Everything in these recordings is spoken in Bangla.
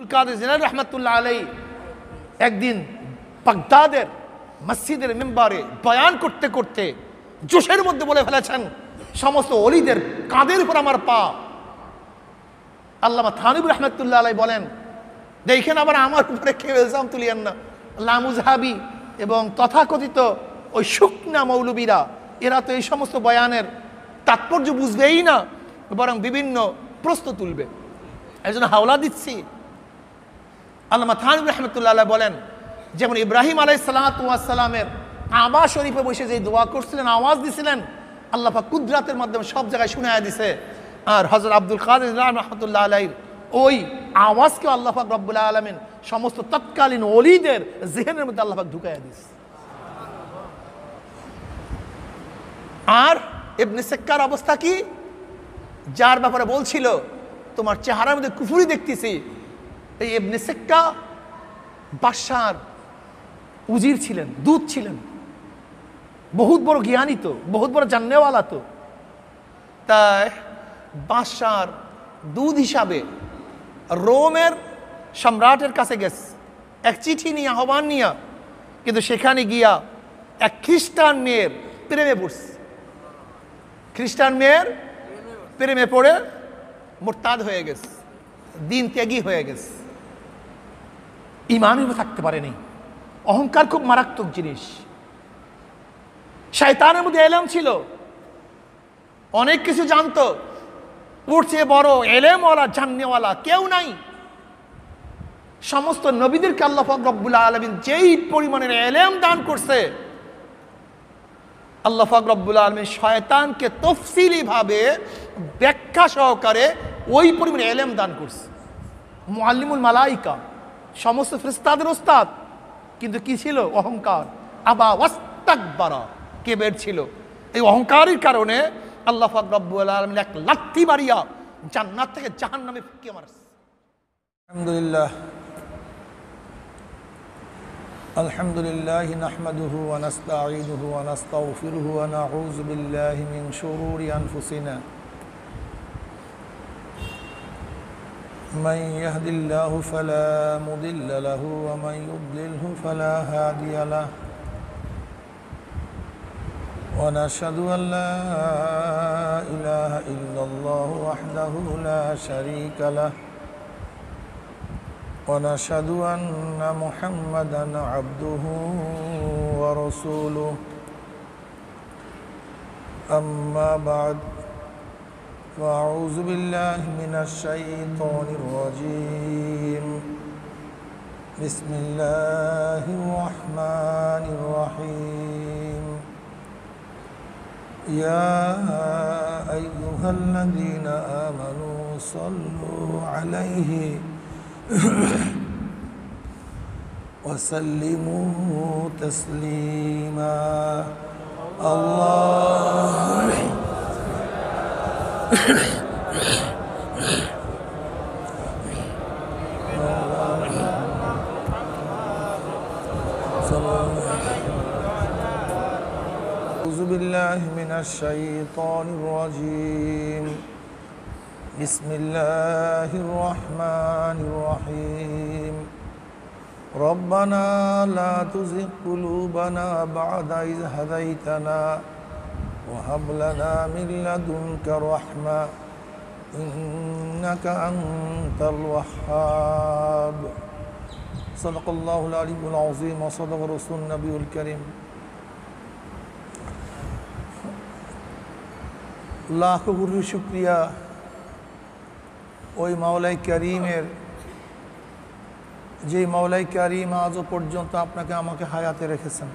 কাদের জিলানী রহমাতুল্লাহ আলাইহি একদিন বাগদাদের মসজিদের মিম্বারে বয়ান করতে করতে জোশের মধ্যে বলে ফেলেছেন, সমস্ত ওলিদের কাঁধের উপর আমার পা। আল্লামা থানভী রহমাতুল্লাহ আলাইহি বলেন, দেখেন আবার আমার উপরে কেউ ইলজাম তুলিয়েন না। লামুজহাবি এবং তথাকথিত ওই শুকনা মৌলবীরা, এরা তো এই সমস্ত বয়ানের তাৎপর্য বুঝবেই না, বরং বিভিন্ন প্রশ্ন তুলবে, এই জন্য হাওলা দিচ্ছি। আল্লামা থানভী রহমাতুল্লাহ আলাইহি বলেন, যেমন ইব্রাহিম আলাইহিস সালামের কাবা শরীফে বসে যে দোয়া করছিলেন, আওয়াজ দিছিলেন, আল্লাহ পাক কুদরতের মাধ্যমে সব জায়গায় শুনায়া দিছে। আর হযরত আব্দুল কাদের জিলানী রহমাতুল্লাহ আলাইহির ওই আওয়াজকে আল্লাহ পাক রব্বুল আলামিন সমস্ত তৎকালীন ওলিদের জিহনের মধ্যে আল্লাহ পাক ঢুকাইয়া দিছে। আর ইবনে সিক্কার অবস্থা কি? যার ব্যাপারে বলছিল তোমার চেহারার মধ্যে কুফরি দেখতেছি, এই ইবনে সিক্কা বাদশার উজির ছিলেন, দূত ছিলেন, বহুত বড় জ্ঞানী তো, বহুত বড় জাননেওয়ালা তো। তাই বাদশার দূত হিসাবে রোমের সম্রাটের কাছে গেছে এক চিঠি নিয়ে, আহ্বান নিয়ে, কিন্তু সেখানে গিয়া এক খ্রিস্টান মেয়ের প্রেমে পড়ছে। খ্রিস্টান মেয়ের প্রেমে পড়ে মুরতাদ হয়ে গেছে, দিন ত্যাগী হয়ে গেছে, ঈমানই থাকতে পারেনি। অহংকার খুব মারাত্মক জিনিস। শয়তানের মধ্যে এলেম ছিল, অনেক কিছু জানতো, ওর চেয়ে বড় এলেমওয়ালা জাননেওয়ালা কেউ নাই। সমস্ত নবীদেরকে আল্লাহ পাক রব্বুল আলামিন যেই পরিমাণের এলেম দান করছে, আল্লাহ পাক রব্বুল আলামিন শয়তানকে তফসিলি ভাবে ব্যাখ্যা সহকারে ওই পরিমাণে এলেম দান করছে। মুআল্লিমুল মালাইকা, সমস্ত ফেরেশতাদের ওস্তাদ, কিন্তু কি ছিল? অহংকার। আবা ওয়াস্তাকবারা, কিবর ছিল। এই অহংকারের কারণে আল্লাহ পাক রব্বুল আলামিন এক লাথি মারিয়া জান্নাত থেকে জাহান্নামে ফিকিয়ে মারছে। আলহামদুলিল্লাহ আলহামদুলিল্লাহি নাহমাদুহু ওয়া নাস্তাঈনুহু ওয়া নাস্তাগফিরুহু ওয়া নাউযু বিল্লাহি মিন শুরুরি আনফুসিনা মান ইয়াহদিল্লাহু ফালা মুদিল্লা লাহু ওয়া মান ইউদ্লিলহু ফালা হাদিয়া লাহু ওয়া নাশহাদু আল লা ইলাহা ইল্লাল্লাহু ওয়াহদাহু লা শারীকা লাহু ونشهد أن محمدًا عبده ورسوله أما بعد فأعوذ بالله من الشيطان الرجيم بسم الله الرحمن الرحيم يا أيها الذين آمنوا صلوا عليه وسلموا تسليما الله أعوذ بالله من الشيطان الرجيم بسم الله الرحمن الرحيم ربنا لا تزغ قلوبنا بعد إذ هديتنا وهب لنا من لدنك رحمة إنك أنت الوهاب صدق الله العلي العظيم وصدق رسول النبي الكريم লাখ কোটি শুকরিয়া ওই মাওলাই কারীমের, যে মাওলাই কারীম আজও পর্যন্ত আপনাকে আমাকে হায়াতে রেখেছেন।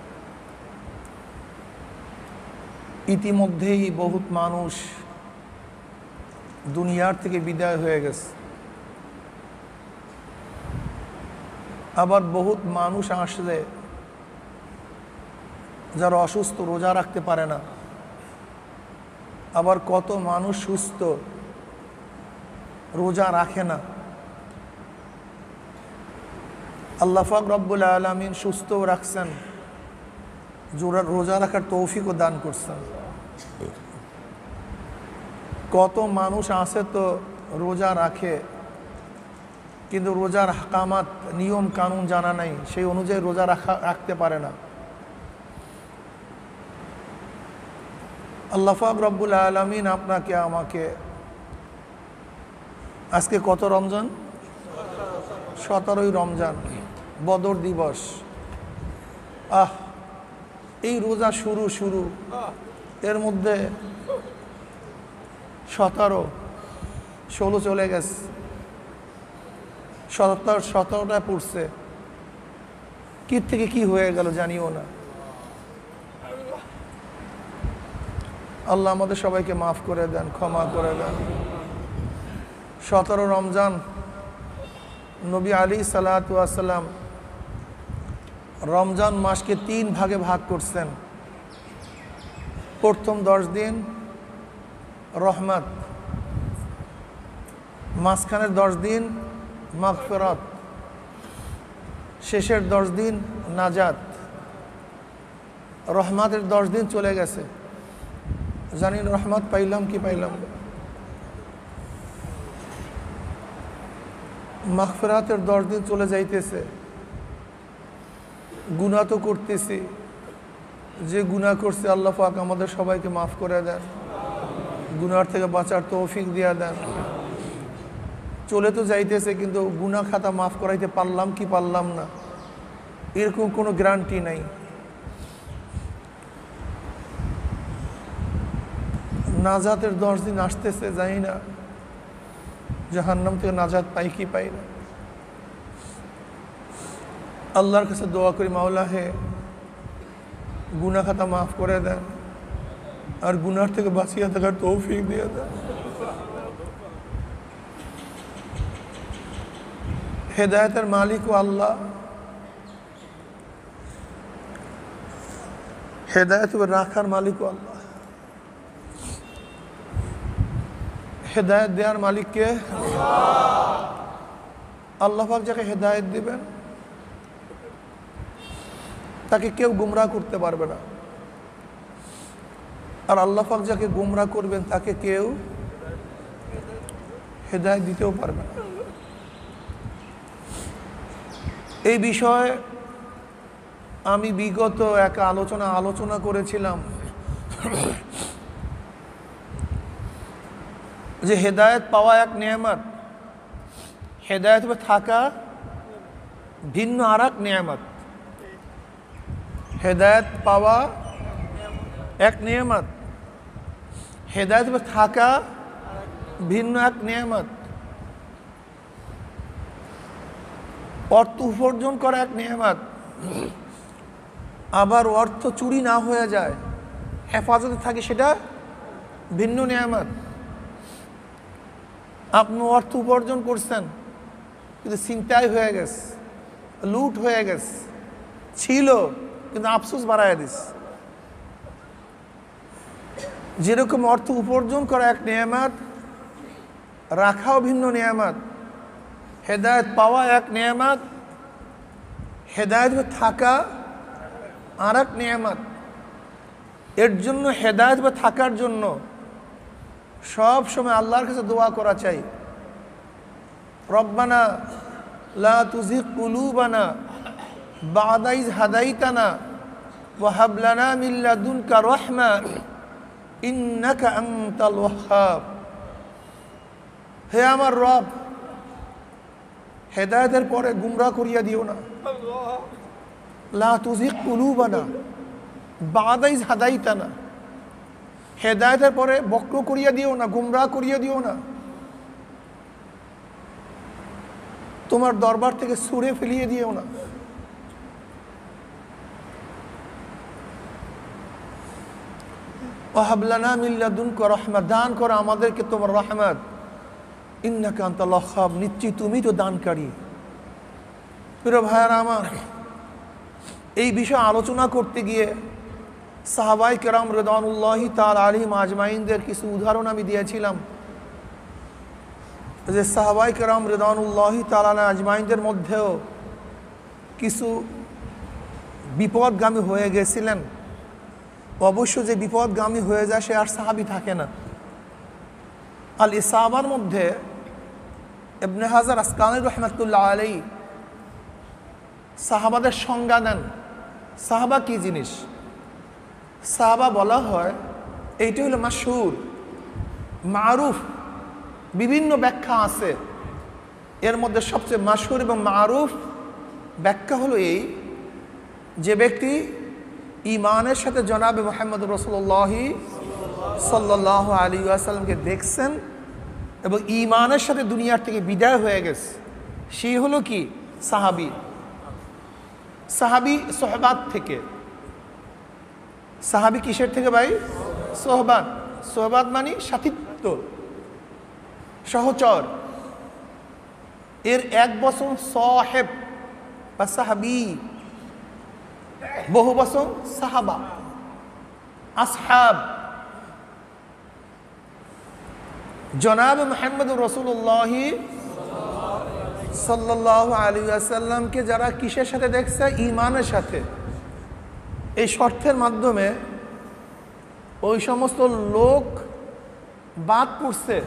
ইতিমধ্যেই বহুত মানুষ দুনিয়ার থেকে বিদায় হয়ে গেছে, আবার বহুত মানুষ আসলে যারা অসুস্থ, রোজা রাখতে পারে না, আবার কত মানুষ সুস্থ, রোজা রাখে না। আল্লাহ পাক রব্বুল আলামিন সুস্থ রাখছেন, রোজা রাখার তৌফিকও দান করছেন। কত মানুষ আছে তো রোজা রাখে কিন্তু রোজার হাকামাত নিয়ম কানুন জানা নাই, সেই অনুযায়ী রোজা রাখতে পারে না। আল্লাহ পাক রব্বুল আলামিন আপনাকে আমাকে, আজকে কত রমজান? 17ই রমজান, বদর দিবস। এই রোজা শুরু এর মধ্যে 17, 16 চলে গেছে, 17টা পড়ছে, কি থেকে কি হয়ে গেল জানিও না। আল্লাহ আমাদের সবাইকে মাফ করে দেন, ক্ষমা করে দেন। 17 রমজান নবী আলাইহিস সালাতু ওয়াস সালাম রমজান মাসকে 3 ভাগে ভাগ করছেন। প্রথম 10 দিন রহমত, মাঝখানের 10 দিন মাগফিরাত, শেষের 10 দিন নাজাত। রহমতের 10 দিন চলে গেছে, জানি রহমত পাইলাম কি পাইলাম। মাগফিরাতের 10 দিন চলে যাইতেছে, গুনাহ তো করতেছি, যে গুনাহ করছে আল্লাহ পাক আমাদের সবাইকে মাফ করে দেন, গুনার থেকে বাঁচার তৌফিক দিয়া দেন। চলে তো যাইতেছে, কিন্তু গুনাহ খাতা মাফ করাইতে পারলাম কি পারলাম না, এরকম কোনো গ্যারান্টি নাই। নাজাতের 10 দিন আসতেছে, জানি না জাহান্নাম থেকে নাজাত পাই কি পাই না। আল্লাহর কাছে দোয়া করি, মাওলা হে গুনাহ খাতা মাফ করে দেন আর গুনার থেকে বাঁচিয়ে থাকার তৌফিক দিয়ে দেন। হেদায়েতের মালিক ও আল্লাহ, হেদায়েত রাখার মালিক ও আল্লাহ। হেদায়েত দেওয়ার মালিককে আল্লাহ পাক যাকে হেদায়েত দিবেন তাকে কেউ গুমরাহ করতে পারবে না, আর আল্লাহ পাক যাকে গুমরাহ করবেন তাকে কেউ হেদায়েত দিতেও পারবে না। এই বিষয়ে আমি বিগত এক আলোচনা করেছিলাম যে হেদায়েত পাওয়া এক নেয়ামত, হেদায়েত থাকা ভিন্ন আর এক নেয়ামত। হেদায়েত পাওয়া এক নেয়ামত, হেদায়েত থাকা ভিন্ন এক নেয়ামত। অর্থ উপার্জন করা এক নেয়ামত, আবার অর্থ চুরি না হয়ে যায়, হেফাজতে থাকে, সেটা ভিন্ন নেয়ামত। আপনি অর্থ উপার্জন করছেন কিন্তু ছিনতাই হয়ে গেছে, লুট হয়ে গেছে, ছিল কিন্তু আফসোস বাড়ায় দিস। যেরকম অর্থ উপার্জন করা এক নেয়ামত, রাখাও ভিন্ন নেয়ামত। হেদায়েত পাওয়া এক নেয়ামত, হেদায়েত থাকা আর এক নেয়ামত। এর জন্য হেদায়েত থাকার জন্য সব সময় আল্লাহর কাছে দোয়া করা চাই, রব্বানা লা তুযিগ কুলুবানা বা'দা ইয হাদাইতানা ওয়া হাব লানা মিন লাদুনকা রাহমা ইন্নাকা আনতাল ওয়াহ্হাব। হে আমার রব, হেদায়েতের পরে গুমরাহ করিয়া দিও না। লা তুযিগ কুলুবানা বা'দা ইয হাদাইতানা, হেদায়েতের পরে বক্র করিয়া দিও না, গুমরাহ করিয়া দিও না। তোমার দরবার থেকে ছুঁড়ে ফেলিয়ে দিও না। ওয়া হাব লানা মিন লাদুনকা রাহমা, দান করো আমাদেরকে তোমার রহমত। ইন্নাকা আনতাল ওয়াহ্হাব, নিশ্চয়ই তুমি তো দানকারী। প্রিয় ভাইয়েরা আমার, এই বিষয়ে আলোচনা করতে গিয়ে সাহাবায়ে কেরাম রিদওয়ানুল্লাহি তাআলা আলাইহিম আজমাইনদের কিছু উদাহরণ আমি দিয়েছিলাম, যে সাহাবায়ে কেরাম রিদওয়ানুল্লাহি তাআলা আজমাইনদের মধ্যেও কিছু বিপদগামী হয়ে গেছিলেন। অবশ্য যে বিপদগামী হয়ে যায় সে আর সাহাবী থাকে না। আল ইসাবার মধ্যে ইবনে হাজার আসকালানী রহমাতুল্লাহ আলাইহি সাহাবাদের সংজ্ঞা দেন সাহাবা কি জিনিস। সাহাবা বলা হয় এইটা হলো মাশহুর, মারুফ, বিভিন্ন ব্যাখ্যা আছে। এর মধ্যে সবচেয়ে মাশহুর এবং মারুফ ব্যাখ্যা হলো এই, যে ব্যক্তি ঈমানের সাথে জনাবে মুহাম্মদ রাসূলুল্লাহ সাল্লাল্লাহু আলাইহি ওয়াসাল্লামকে দেখছেন এবং ঈমানের সাথে দুনিয়ার থেকে বিদায় হয়ে গেছে, সেই হলো কি সাহাবী। সাহাবী সোহবাত থেকে। সাহাবী কিসের থেকে ভাই? সোহবাত। সোহবাত মানে সাথিত্ব, সহচর। এর এক বচন সাহেব বা সাহাবী, বহু বচন সাহাবা, আসহাব। জনাব মুহাম্মদ রাসূলুল্লাহ সাল্লাল্লাহু আলাইহি ওয়াসাল্লামকে যারা কিসের সাথে দেখছে? ঈমানের সাথে। এই শর্তের মাধ্যমে ওই সমস্ত লোক বাদ পড়ছে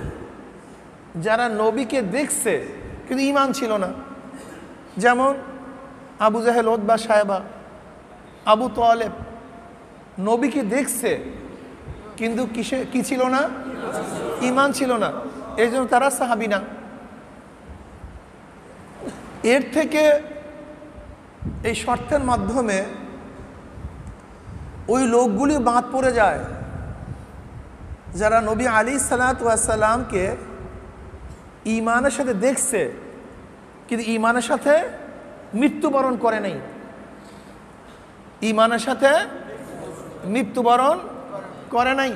যারা নবীকে দেখছে কিন্তু ঈমান ছিল না। যেমন আবু জাহেল, উতবা, সায়বা, আবু তালেব নবীকে দেখছে কিন্তু কি ছিল না? ঈমান ছিল না। এই জন্য তারা সাহাবী না। এর থেকে এই শর্তের মাধ্যমে ওই লোকগুলি বাদ পড়ে যায় যারা নবী আলাইহিসসালাতু ওয়াসসালামকে ঈমানের সাথে দেখছে কিন্তু ঈমানের সাথে মৃত্যুবরণ করে নাই। ঈমানের সাথে মৃত্যুবরণ করে নাই।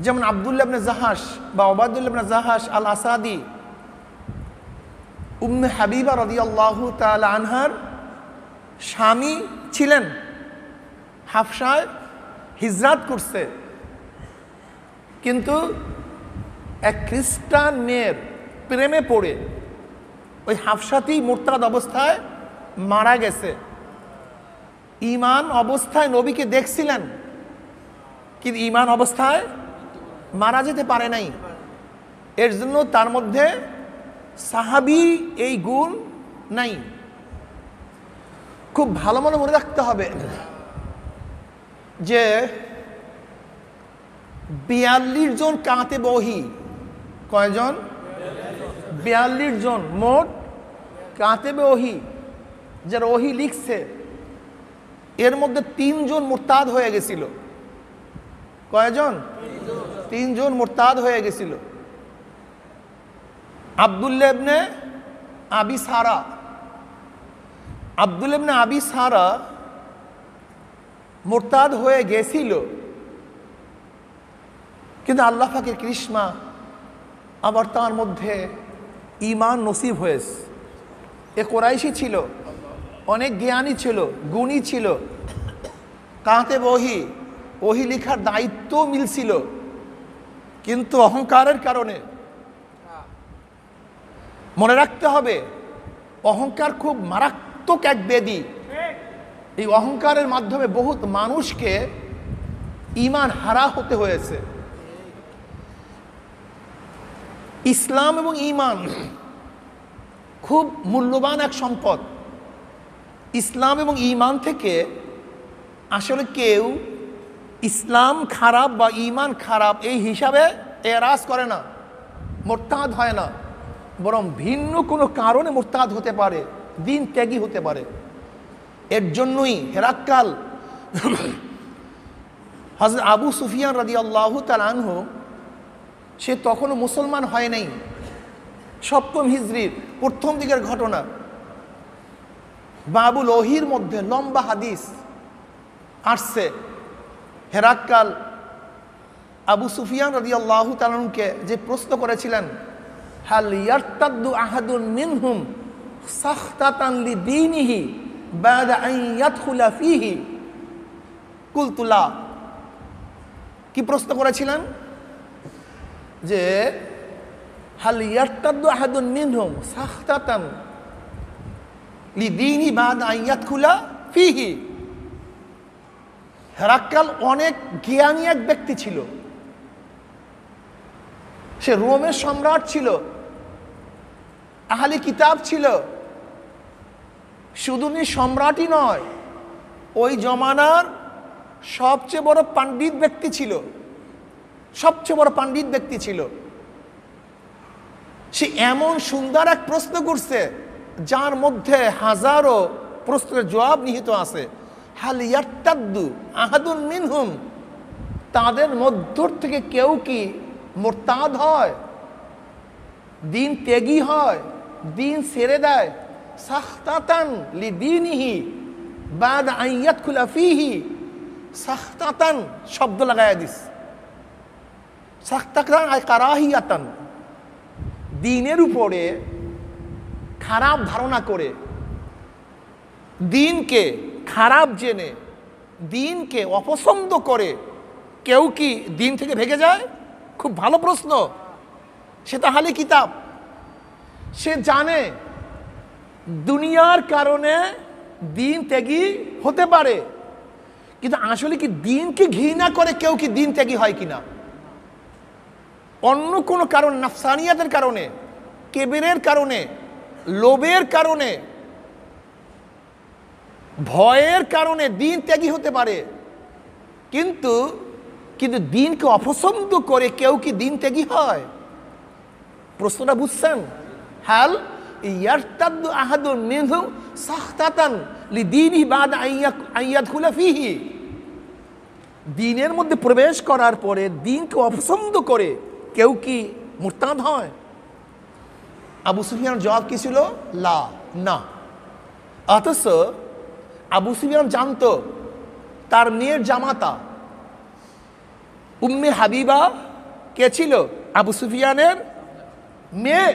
যেমন আব্দুল্লাহ ইবনে জাহাশ বা উবাইদুল্লাহ ইবনে জাহাশ আল আসাদি, উম্মে হাবিবা রাদিয়াল্লাহু তাআলা আনহার স্বামী ছিলেন, হাফসায় হিজরাত করছে, কিন্তু এক খ্রিস্টান মেয়ের প্রেমে পড়ে ওই হাফসাতেই মুরতাদ অবস্থায় মারা গেছে। ঈমান অবস্থায় নবীকে দেখছিলেন কিন্তু ঈমান অবস্থায় মারা যেতে পারে নাই। এর জন্য তার মধ্যে সাহাবী এই গুণ নাই। খুব ভালো মনে রাখতে হবে যে 42 জন কাতেব ওহী, কয়জন? 42 জন মোট কাতেব ওহী যারা ওহী লিখছে, এর মধ্যে 3 জন মুরতাদ হয়ে গেছিল। কয়জন? 3 জন মুরতাদ হয়ে গেছিল। আব্দুল্লাহ ইবনে আবি সারা। আব্দুল্লাহ ইবনে আবি সারা মুরতাদ হয়ে গেছিল কিন্তু আল্লাহ পাকের কৃষ্ণা আবার তার মধ্যে ঈমান নসিব হয়েছে। এ কোরাইশি ছিল, অনেক জ্ঞানী ছিল, গুণী ছিল, কাতেব ওহী, ওহী লিখার দায়িত্ব মিলছিল, কিন্তু অহংকারের কারণে। মনে রাখতে হবে অহংকার খুব মারাত্মক এক ব্যাধি। এই অহংকারের মাধ্যমে বহুত মানুষকে ঈমান হারা হতে হয়েছে। ইসলাম এবং ঈমান খুব মূল্যবান এক সম্পদ। ইসলাম এবং ঈমান থেকে আসলে কেউ ইসলাম খারাপ বা ঈমান খারাপ এই হিসাবে এরাজ করে না, মুরতাদ হয় না, বরং ভিন্ন কোনো কারণে মুরতাদ হতে পারে, দিন ত্যাগী হতে পারে। এর জন্যই হেরাক্কাল হযরত আবু সুফিয়ান রাদিয়াল্লাহু তাআলা আনহু, সে তখনও মুসলমান হয় নাই, 7ম হিজরির প্রথম দিকের ঘটনা। বাবুল ওহীর মধ্যে লম্বা হাদিস আসছে। হেরাক্কাল আবু সুফিয়ান রাদিয়াল্লাহু তাআলা আনহুকে যে প্রশ্ন করেছিলেন, হাল ইয়ারতাদ্দু আহাদুন মিনহুম সাখতাতান লিদীনিহি বাদা আন ইয়াদখুলা ফীহি, কুলতু লা। কি প্রশ্ন করেছিলেন? যে হাল ইয়ারতাদ্দু আহাদুন মিনহুম সাখতাতান লিদীনি বাদা আন ইয়াদখুলা ফীহি। হেরাক্কাল অনেক জ্ঞানী এক ব্যক্তি ছিল, সে রোমের সম্রাট ছিল, আহলে কিতাব ছিল, শুধু সম্রাটই নয়, ওই জমানার সবচেয়ে বড় পণ্ডিত ব্যক্তি ছিল, সবচেয়ে বড় পণ্ডিত ব্যক্তি ছিল। সে এমন সুন্দর এক প্রশ্ন করছে যার মধ্যে হাজারো প্রশ্নের জবাব নিহিত আছে। হাল ইয়ারতাদ্দু আহাদুন মিনহুম, তাদের মধ্য থেকে কেউ কি মুরতাদ হয়, দিন ত্যাগী হয়, দিন ছেড়ে দেয়, সাখতাতান লিদীনিহি বাদা আন ইয়াদখুলা ফীহি। সাখতাতান শব্দ লাগায়া দিস, সাখতাতান আই কারাহিয়াতান, দিনের উপরে খারাপ ধারণা করে, দিনকে খারাপ জেনে, দিনকে অপছন্দ করে কেউ কি দিন থেকে ভেগে যায়? খুব ভালো প্রশ্ন। সে তো আহলে কিতাব, সে জানে দুনিয়ার কারণে দিন ত্যাগী হতে পারে, কিন্তু আসলে কি দিনকে ঘৃণা করে কেউ কি দিন ত্যাগী হয় কিনা? অন্য কোনো কারণ, নাফসানিয়াতের কারণে, কেবেরের কারণে, লোভের কারণে, ভয়ের কারণে দিন ত্যাগী হতে পারে, কিন্তু কিন্তু দিনকে অপছন্দ করে কেউ কি দিন ত্যাগী হয়? প্রশ্নটা বুঝছেন? হাল ইয়ারতাদ্দু আহাদুন মিনহুম সাখতাতান লিদীনিহি বাদা আন ইয়াদখুলা ফীহি, দিনের মধ্যে প্রবেশ করার পরে দিনকে অপছন্দ করে কেউ কি মুরতাদ হয়? আবু সুফিয়ানের জবাব কি ছিল? লা, না। অথচ আবু সুফিয়ান জানতো তার মেয়ের জামাতা উম্মে হাবিবা কে ছিল? আবু সুফিয়ানের মেয়ে।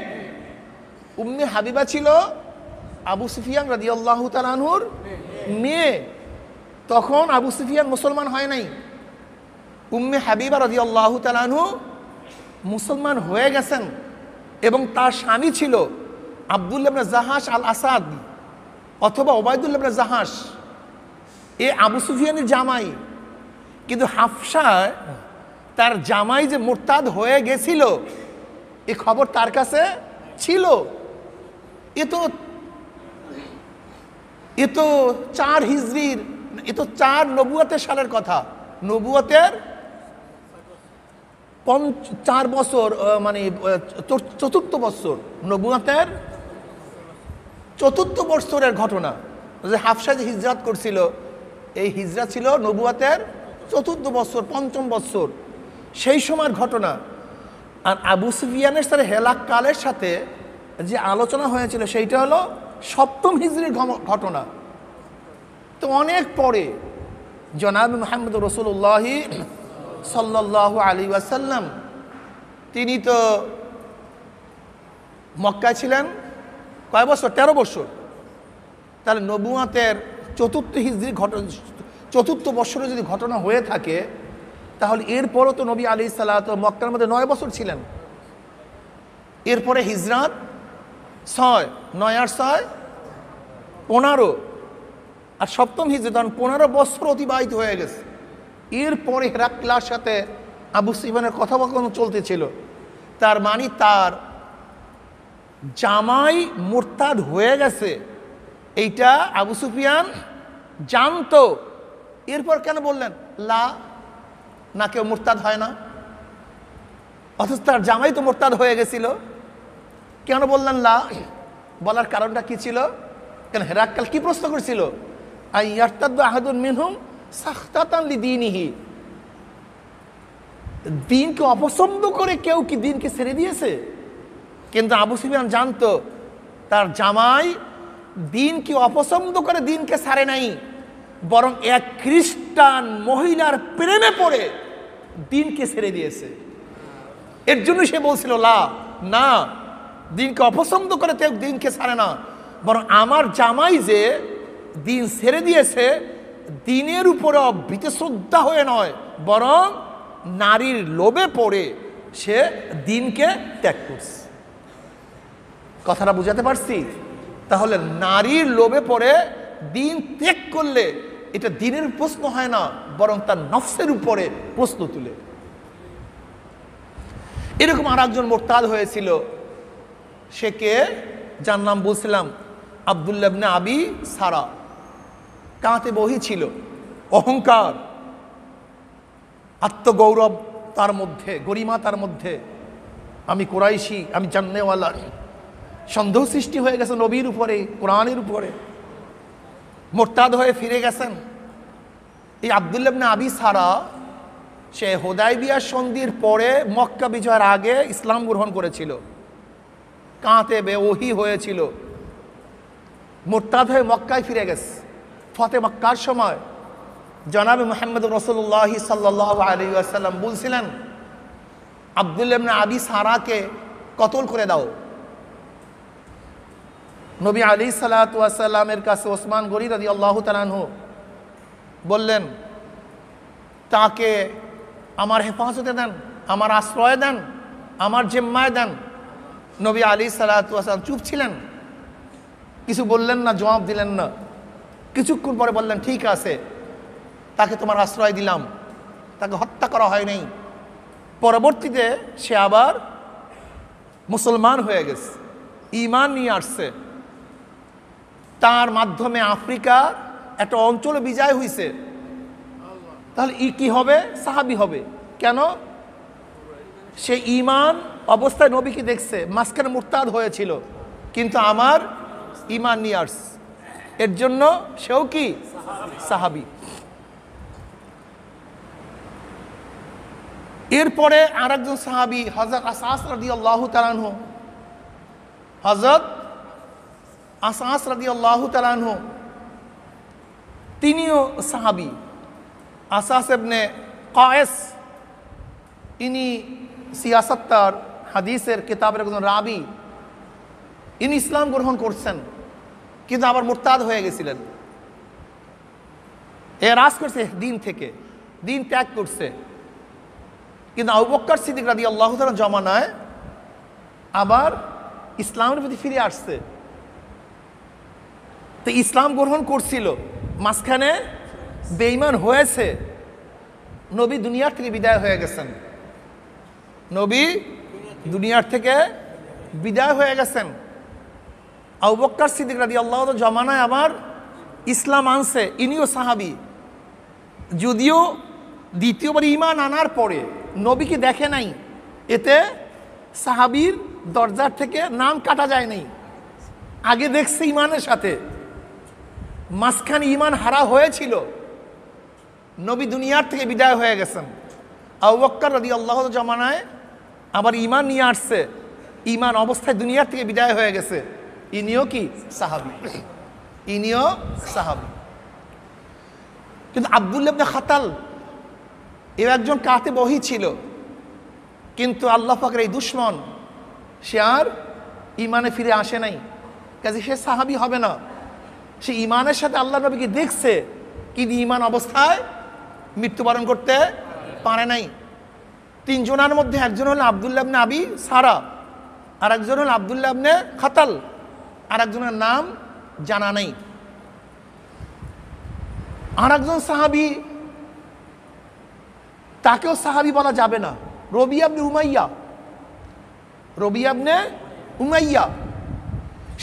উম্মে হাবিবা ছিল আবু সুফিয়ান রাদিয়াল্লাহু তাআলা আনহুর মেয়ে। তখন আবু সুফিয়ান মুসলমান হয় নাই, উম্মে হাবিবা রাদিয়াল্লাহু তাআলা আনহু মুসলমান হয়ে গেছেন, এবং তার স্বামী ছিল আব্দুল্লাহ ইবনে জাহাশ আল আসাদ অথবা ওবায়দুল্লাহ ইবনে জাহাশ, এ আবু সুফিয়ানের জামাই। কিন্তু হাফসা তার জামাই যে মুরতাদ হয়ে গেছিল এ খবর তার কাছে ছিল। এ তো 4 হিজরির, এ তো 4 নবুয়তের সালের কথা। নবুয়তের 4 বছর, মানে 4th বছর, নবুয়তের 4th বছরের ঘটনা। যে হাফসা যে হিজরত করছিল, এই হিজরত ছিল নবুয়তের 4th বছর, 5ম বছর, সেই সময়ের ঘটনা। আর আবু সুফিয়ানের সাথে হেলাক কালের সাথে যে আলোচনা হয়েছিল সেইটা হলো 7ম হিজরির ঘটনা। তো অনেক পরে জনাব মুহাম্মদ রাসূলুল্লাহ সাল্লাল্লাহু আলাইহি ওয়াসাল্লাম, তিনি তো মক্কায় ছিলেন কয় বছর? 13 বছর। তাহলে নবুয়তের 4th হিজরির ঘটনা, 4th বছরে যদি ঘটনা হয়ে থাকে, তাহলে এরপরও তো নবী আলাইহিস সালাতু মক্কার মধ্যে 9 বছর ছিলেন। এরপরে হিজরত 6, 9 আর 6 15, আর 7ম হিজরত 15 বছর অতিবাহিত হয়ে গেছে। এরপরে হেরাক্লার সাথে আবু সুফিয়ানের কথোপকথন চলতেছিল। তার মানে তার জামাই মুরতাদ হয়ে গেছে, এইটা আবু সুফিয়ান জানতো। এরপর কেন বললেন লা, না কেউ মুরতাদ হয় না? অথচ তার জামাই তো মুরতাদ হয়ে গেছিল, কেন বললেন লা? বলার কারণটা কি ছিল? কেন হেরাক্কাল কি প্রশ্ন করেছিল? আন ইয়ারতাদ্দু আহাদুন মিনহুম সাখতাতান লিদীনিহি, দিনকে অপছন্দ করে কেউ কি দিনকে ছেড়ে দিয়েছে? কিন্তু আবু সুফিয়ান জানতো তার জামাই দিনকে অপছন্দ করে দিনকে ছাড়ে নাই, বরং এক খ্রিস্টান মহিলার প্রেমে পড়ে দিনকে ছেড়ে দিয়েছে। এর জন্য সে বলছিল লা, না, দিনকে অপছন্দ করে কেউ দিনকে ছাড়ে না, বরং আমার জামাই যে দিন ছেড়ে দিয়েছে দিনের উপরে ভীতি শ্রদ্ধা হয়ে নয়, বরং নারীর লোভে পড়ে সে দিনকে ত্যাগ করছে। কথাটা বুঝাতে পারছি? তাহলে নারীর লোভে পড়ে দিন ত্যাগ করলে এটা দিনের প্রশ্ন হয় না, বরং তার নফসের উপরে প্রশ্ন তুলে। এরকম আর একজন মোরতাদ হয়েছিল, সে কে? যার নাম বলছিলাম আব্দুল্লাহ ইবনে আবি সারা। কাঁধে বহি ছিল, অহংকার, আত্মগৌরব তার মধ্যে, গরিমা তার মধ্যে, আমি কুরাইশি, আমি জান্নেওয়ালা। সন্দেহ সৃষ্টি হয়ে গেছে নবীর উপরে, কোরআনের উপরে। মোরতাদ হয়ে ফিরে গেছেন। এই আব্দুল্লাহ ইবনে আবি সারা সে হুদায়বিয়া সন্ধির পরে মক্কা বিজয়ের আগে ইসলাম গ্রহণ করেছিল। কাঁধে বেওহি হয়েছিল, মোরতাদ হয়ে মক্কায় ফিরে গেছে। ফতে মক্কার সময় জনাবে মুহাম্মদ রাসূলুল্লাহ সাল্লাল্লাহু আলাইহি ওয়াসাল্লাম বলছিলেন, আব্দুল্লাহ ইবনে আবি সারাকে কতল করে দাও। নবী আলাইহিস সালাতু ওয়াস সালামের কাছে ওসমান গনি রাদিয়াল্লাহু তাআলা আনহু বললেন, তাকে আমার হেফাজতে দেন, আমার আশ্রয় দেন, আমার জিম্মায় দেন। নবী আলাইহিস সালাতু ওয়াস সালাম চুপ ছিলেন, কিছু বললেন না, জবাব দিলেন না। কিছুক্ষণ পরে বললেন, ঠিক আছে, তাকে তোমার আশ্রয় দিলাম। তাকে হত্যা করা হয় নাই। পরবর্তীতে সে আবার মুসলমান হয়ে গেছে, ঈমান নিয়ে আসছে। তার মাধ্যমে আফ্রিকার একটা অঞ্চলে বিজয় হয়েছে। তাহলে কি হবে? সাহাবী হবে। কেন? সে ঈমান অবস্থায় নবীকে দেখছে, মাঝখানে মুরতাদ হয়েছিল, কিন্তু আমার ঈমান নিয়ে আসছে, এর জন্য সেও কি সাহাবী। এরপরে আর একজন সাহাবী হযরত আসাস রাদিয়াল্লাহু তাআলা আনহু, হযরত আসাস রাদিয়াল্লাহু তাআলা আনহু তিনিও সাহাবী। আসাস ইবনে কায়েস, ইনি সিয়াসত্তার হাদিসের কিতাবের একজন রাবি। ইনি ইসলাম গ্রহণ করছেন, কিন্তু আবার মুরতাদ হয়ে গেছিলেন। এরাজ করছে দিন থেকে, দিন ত্যাগ করছে। কিন্তু আবু বকর সিদ্দিক রাদিয়াল্লাহু তাআলা জমানায় আবার ইসলামের প্রতি ফিরে আসছে। তো ইসলাম গ্রহণ করছিল, মাঝখানে বেঈমান হয়েছে, নবী দুনিয়ার থেকে বিদায় হয়ে গেছেন। নবী দুনিয়ার থেকে বিদায় হয়ে গেছেন। আবু বকর সিদ্দিক রাদিয়াল্লাহু তাআলা জমানায় আবার ইসলাম আনছে, ইনিও সাহাবী। যদিও দ্বিতীয়বার ঈমান আনার পরে নবীকে দেখে নাই, এতে সাহাবীর দরজার থেকে নাম কাটা যায় নাই। আগে দেখছে ঈমানের সাথে, মাঝখানে ঈমান হারা হয়েছিল, নবী দুনিয়ার থেকে বিদায় হয়ে গেছেন। আবু বকর রাদিয়াল্লাহু তাআলা জমানায় আবার ঈমান নিয়ে আসছে, ঈমান অবস্থায় দুনিয়ার থেকে বিদায় হয়ে গেছে। ইনিও কি সাহাবী, ইনিও সাহাবী। কিন্তু আব্দুল্লাহ ইবনে খাতাল এর একজন কাতে বহি ছিল, কিন্তু আল্লাহ পাকের এই দুশমন, সে আর ঈমানে ফিরে আসে নাই, কাজে সে সাহাবী হবে না। সে ঈমানের সাথে আল্লাহ নবীকে দেখছে, কিন্তু ঈমান অবস্থায় মৃত্যুবরণ করতে পারে নাই। তিনজনের মধ্যে একজন হল আব্দুল্লাহ ইবনে আবি সারা, আর একজন হল আব্দুল্লাহ ইবনে খাতাল, আর একজনের নাম জানা নেই। আর একজন সাহাবী, তাকেও সাহাবী বলা যাবে না, রবিয়া ইবনে উমাইয়া। রবিয়া ইবনে উমাইয়া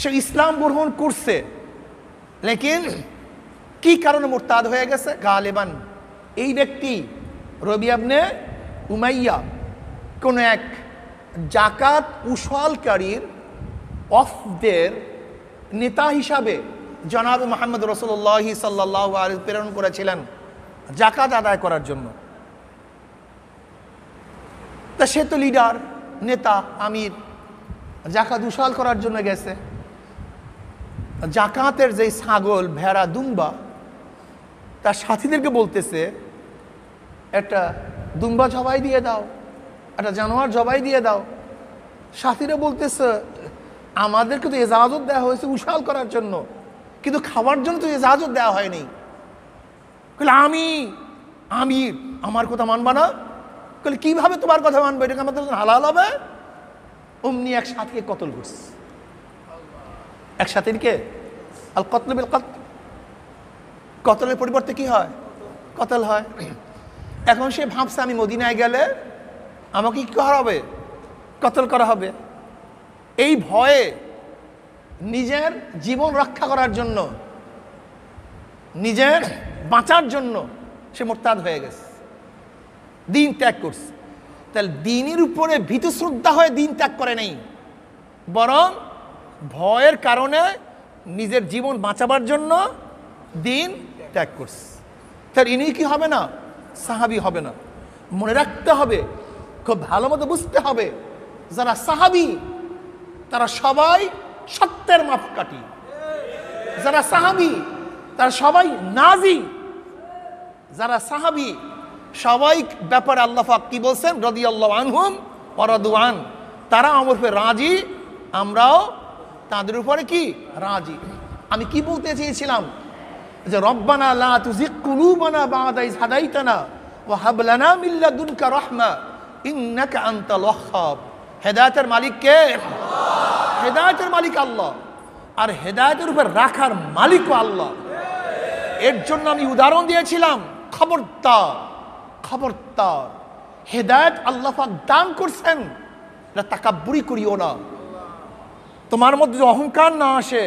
সে ইসলাম গ্রহণ করছে, লেকিন কি কারণে মুরতাদ হয়ে গেছে? গালিবান এই ব্যক্তি রবিয়া ইবনে উমাইয়া কোন এক জাকাত উসুলকারীর অফদের নেতা হিসাবে জনাব মুহাম্মদ রাসূলুল্লাহ সাল্লাল্লাহু আলাইহি ওয়াসাল্লাম প্রেরণ করেছিলেন জাকাত আদায় করার জন্য। তা সে তো লিডার, নেতা, আমির, জাকাত উসুল করার জন্য গেছে। জাকাতের যে ছাগল, ভেড়া, দুম্বা, তার সাথীদেরকে বলতেছে, একটা দুম্বা জবাই দিয়ে দাও, একটা জানোয়ার জবাই দিয়ে দাও। সাথীরা বলতেছে, আমাদেরকে তো ইজাজত দেওয়া হয়েছে উসুল করার জন্য, কিন্তু খাওয়ার জন্য তো ইজাজত দেওয়া হয়নি। আমি আমির, আমার কথা মানবা না? কিভাবে তোমার কথা মানবো? এটাকে আমাদের হালাল হবে? অমনি এক সাথীকে কতল করছে। এক সাথীকে আল কতল বিল কতল, কতলের পরিবর্তে কি হয়? কতল হয়। এখন সে ভাবছে, আমি মদিনায় গেলে আমাকে কি করা হবে? কতল করা হবে। এই ভয়ে নিজের জীবন রক্ষা করার জন্য, নিজের বাঁচার জন্য সে মোরতাদ হয়ে গেছে, দিন ত্যাগ করছে। তাহলে দিনের উপরে ভীত শ্রদ্ধা হয়ে দিন ত্যাগ করে নেই, বরং ভয়ের কারণে নিজের জীবন বাঁচাবার জন্য দিন ত্যাগ করছে। তার ইনি কি হবে না? সাহাবী হবে না। মনে রাখতে হবে, খুব ভালো মতো বুঝতে হবে, যারা সাহাবী তারা সবাই সত্যের মাপকাঠি, যারা সাহাবী তারা সবাই নাজি, যারা সাহাবী সবাই ব্যাপারে আল্লাহ পাক কি বলছেন? রাদিয়াল্লাহু আনহুম ওয়া রাদু আন, তারা আমার উপরে রাজি, আমরাও তাদের উপরে কি রাজি। আমি কি বলতে চেয়েছিলাম? যে রব্বানা লা তুযিগ কুলুবানা বা'দা ইয হাদাইতানা ওয়া হাব লানা মিন লাদুনকা রাহমা ইন্নাকা আনতাল ওয়াহ্হাব। হেদায়েতের মালিক কে? হেদায়েতের মালিক আল্লাহ, আর হেদায়েতের উপর রাখার মালিকও আল্লাহ। এর জন্য আমি উদাহরণ দিয়েছিলাম, খবরদার খবরদার, হেদায়েত আল্লাহ পাক দান করছেন, এটা তাকাব্বুরি করিও না। তোমার মধ্যে যে অহংকার না আসে,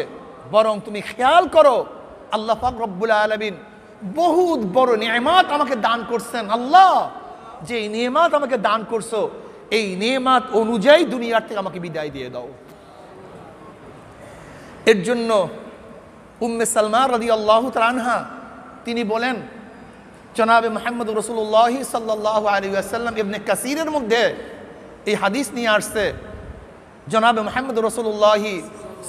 বরং তুমি খেয়াল করো আল্লাহ পাক রব্বুল আলামিন বহুত বড় নেয়ামত আমাকে দান করছেন। আল্লাহ যে নেয়ামত আমাকে দান করছো, এই নেয়ামত অনুযায়ী দুনিয়ার থেকে আমাকে বিদায় দিয়ে দাও। এর জন্য উম্মে সালমা রাদিয়াল্লাহু তাআলা আনহা তিনি বলেন, জনাবে মুহাম্মদ রাসূলুল্লাহ সাল্লাল্লাহু আলাইহি ওয়াসাল্লাম ইবনে কাসিরের মধ্যে এই হাদিস নিয়ে আসছে, জনাবে মুহাম্মদ রাসূলুল্লাহ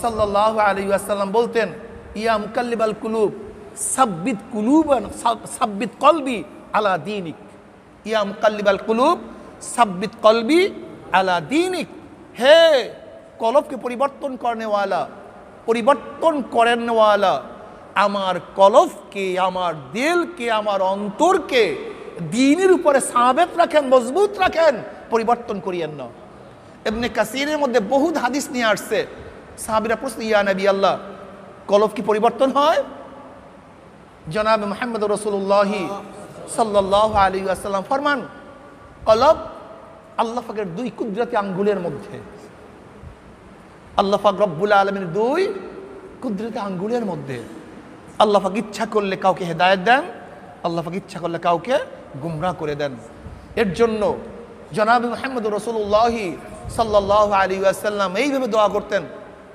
সাল্লাল্লাহু আলাইহি ওয়াসাল্লাম বলতেন, ইয়া মুকাল্লিবাল কুলুব সাব্বিত কুলুবান সাব্বিত কলবি আলা দীনিক, ইয়া মুকাল্লিবাল কুলুব সাব্বিত কলবি আলা দীনিক। হে কলবকে পরিবর্তন করনেওয়ালা, পরিবর্তন করেনওয়ালা, আমার কলবকে, আমার দিলকে, আমার অন্তরকে দ্বীনের উপরে সাবেত রাখেন, মজবুত রাখেন, পরিবর্তন করিয়েন না। ইবনে কাসিরের মধ্যে বহুত হাদিস নিয়ে আসছে। সাহাবীরা প্রশ্ন, ইয়া নবী আল্লাহ, কলব কি পরিবর্তন হয়? জনাব মুহাম্মদ রাসূলুল্লাহ সাল্লাল্লাহু আলাইহি ওয়াসাল্লাম ফরমান, কলব আল্লাহ পাকের দুই কুদরতি আঙ্গুলের মধ্যে, আল্লাহ পাক রব্বুল আলামিনের দুই কুদরতি আঙ্গুলের মধ্যে। আল্লাহ পাক ইচ্ছা করলে কাউকে হেদায়েত দেন, আল্লাহ পাক ইচ্ছা করলে কাউকে গুমরাহ করে দেন। এর জন্য জনাব মুহাম্মদ রাসূলুল্লাহ সাল্লাল্লাহু আলাইহি ওয়াসাল্লাম এইভাবে দোয়া করতেন,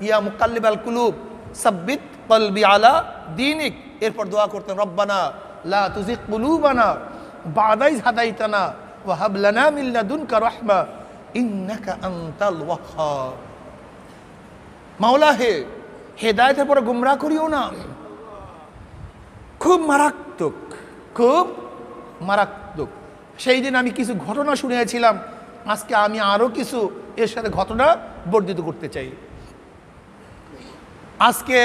ইয়া মুকাল্লিবাল কুলুব সাব্বিত কলবি আলা দীনিক। এরপর দোয়া করতেন, রব্বানা লা তুযিগ কুলুবানা বা'দা ইয হাদাইতানা ওয়া হাব লানা মিন লাদুনকা রাহমা ইন্নাকা আনতাল ওয়াহ্হাব। মাওলা হে, হেদায়েতের পরে গুমরাহ করিও না। খুব মারাত্মক, খুব মারাত্মক। সেই দিন আমি কিছু ঘটনা শুনিয়েছিলাম, আজকে আমি আরো কিছু এর সাথে ঘটনা বর্ধিত করতে চাই। আজকে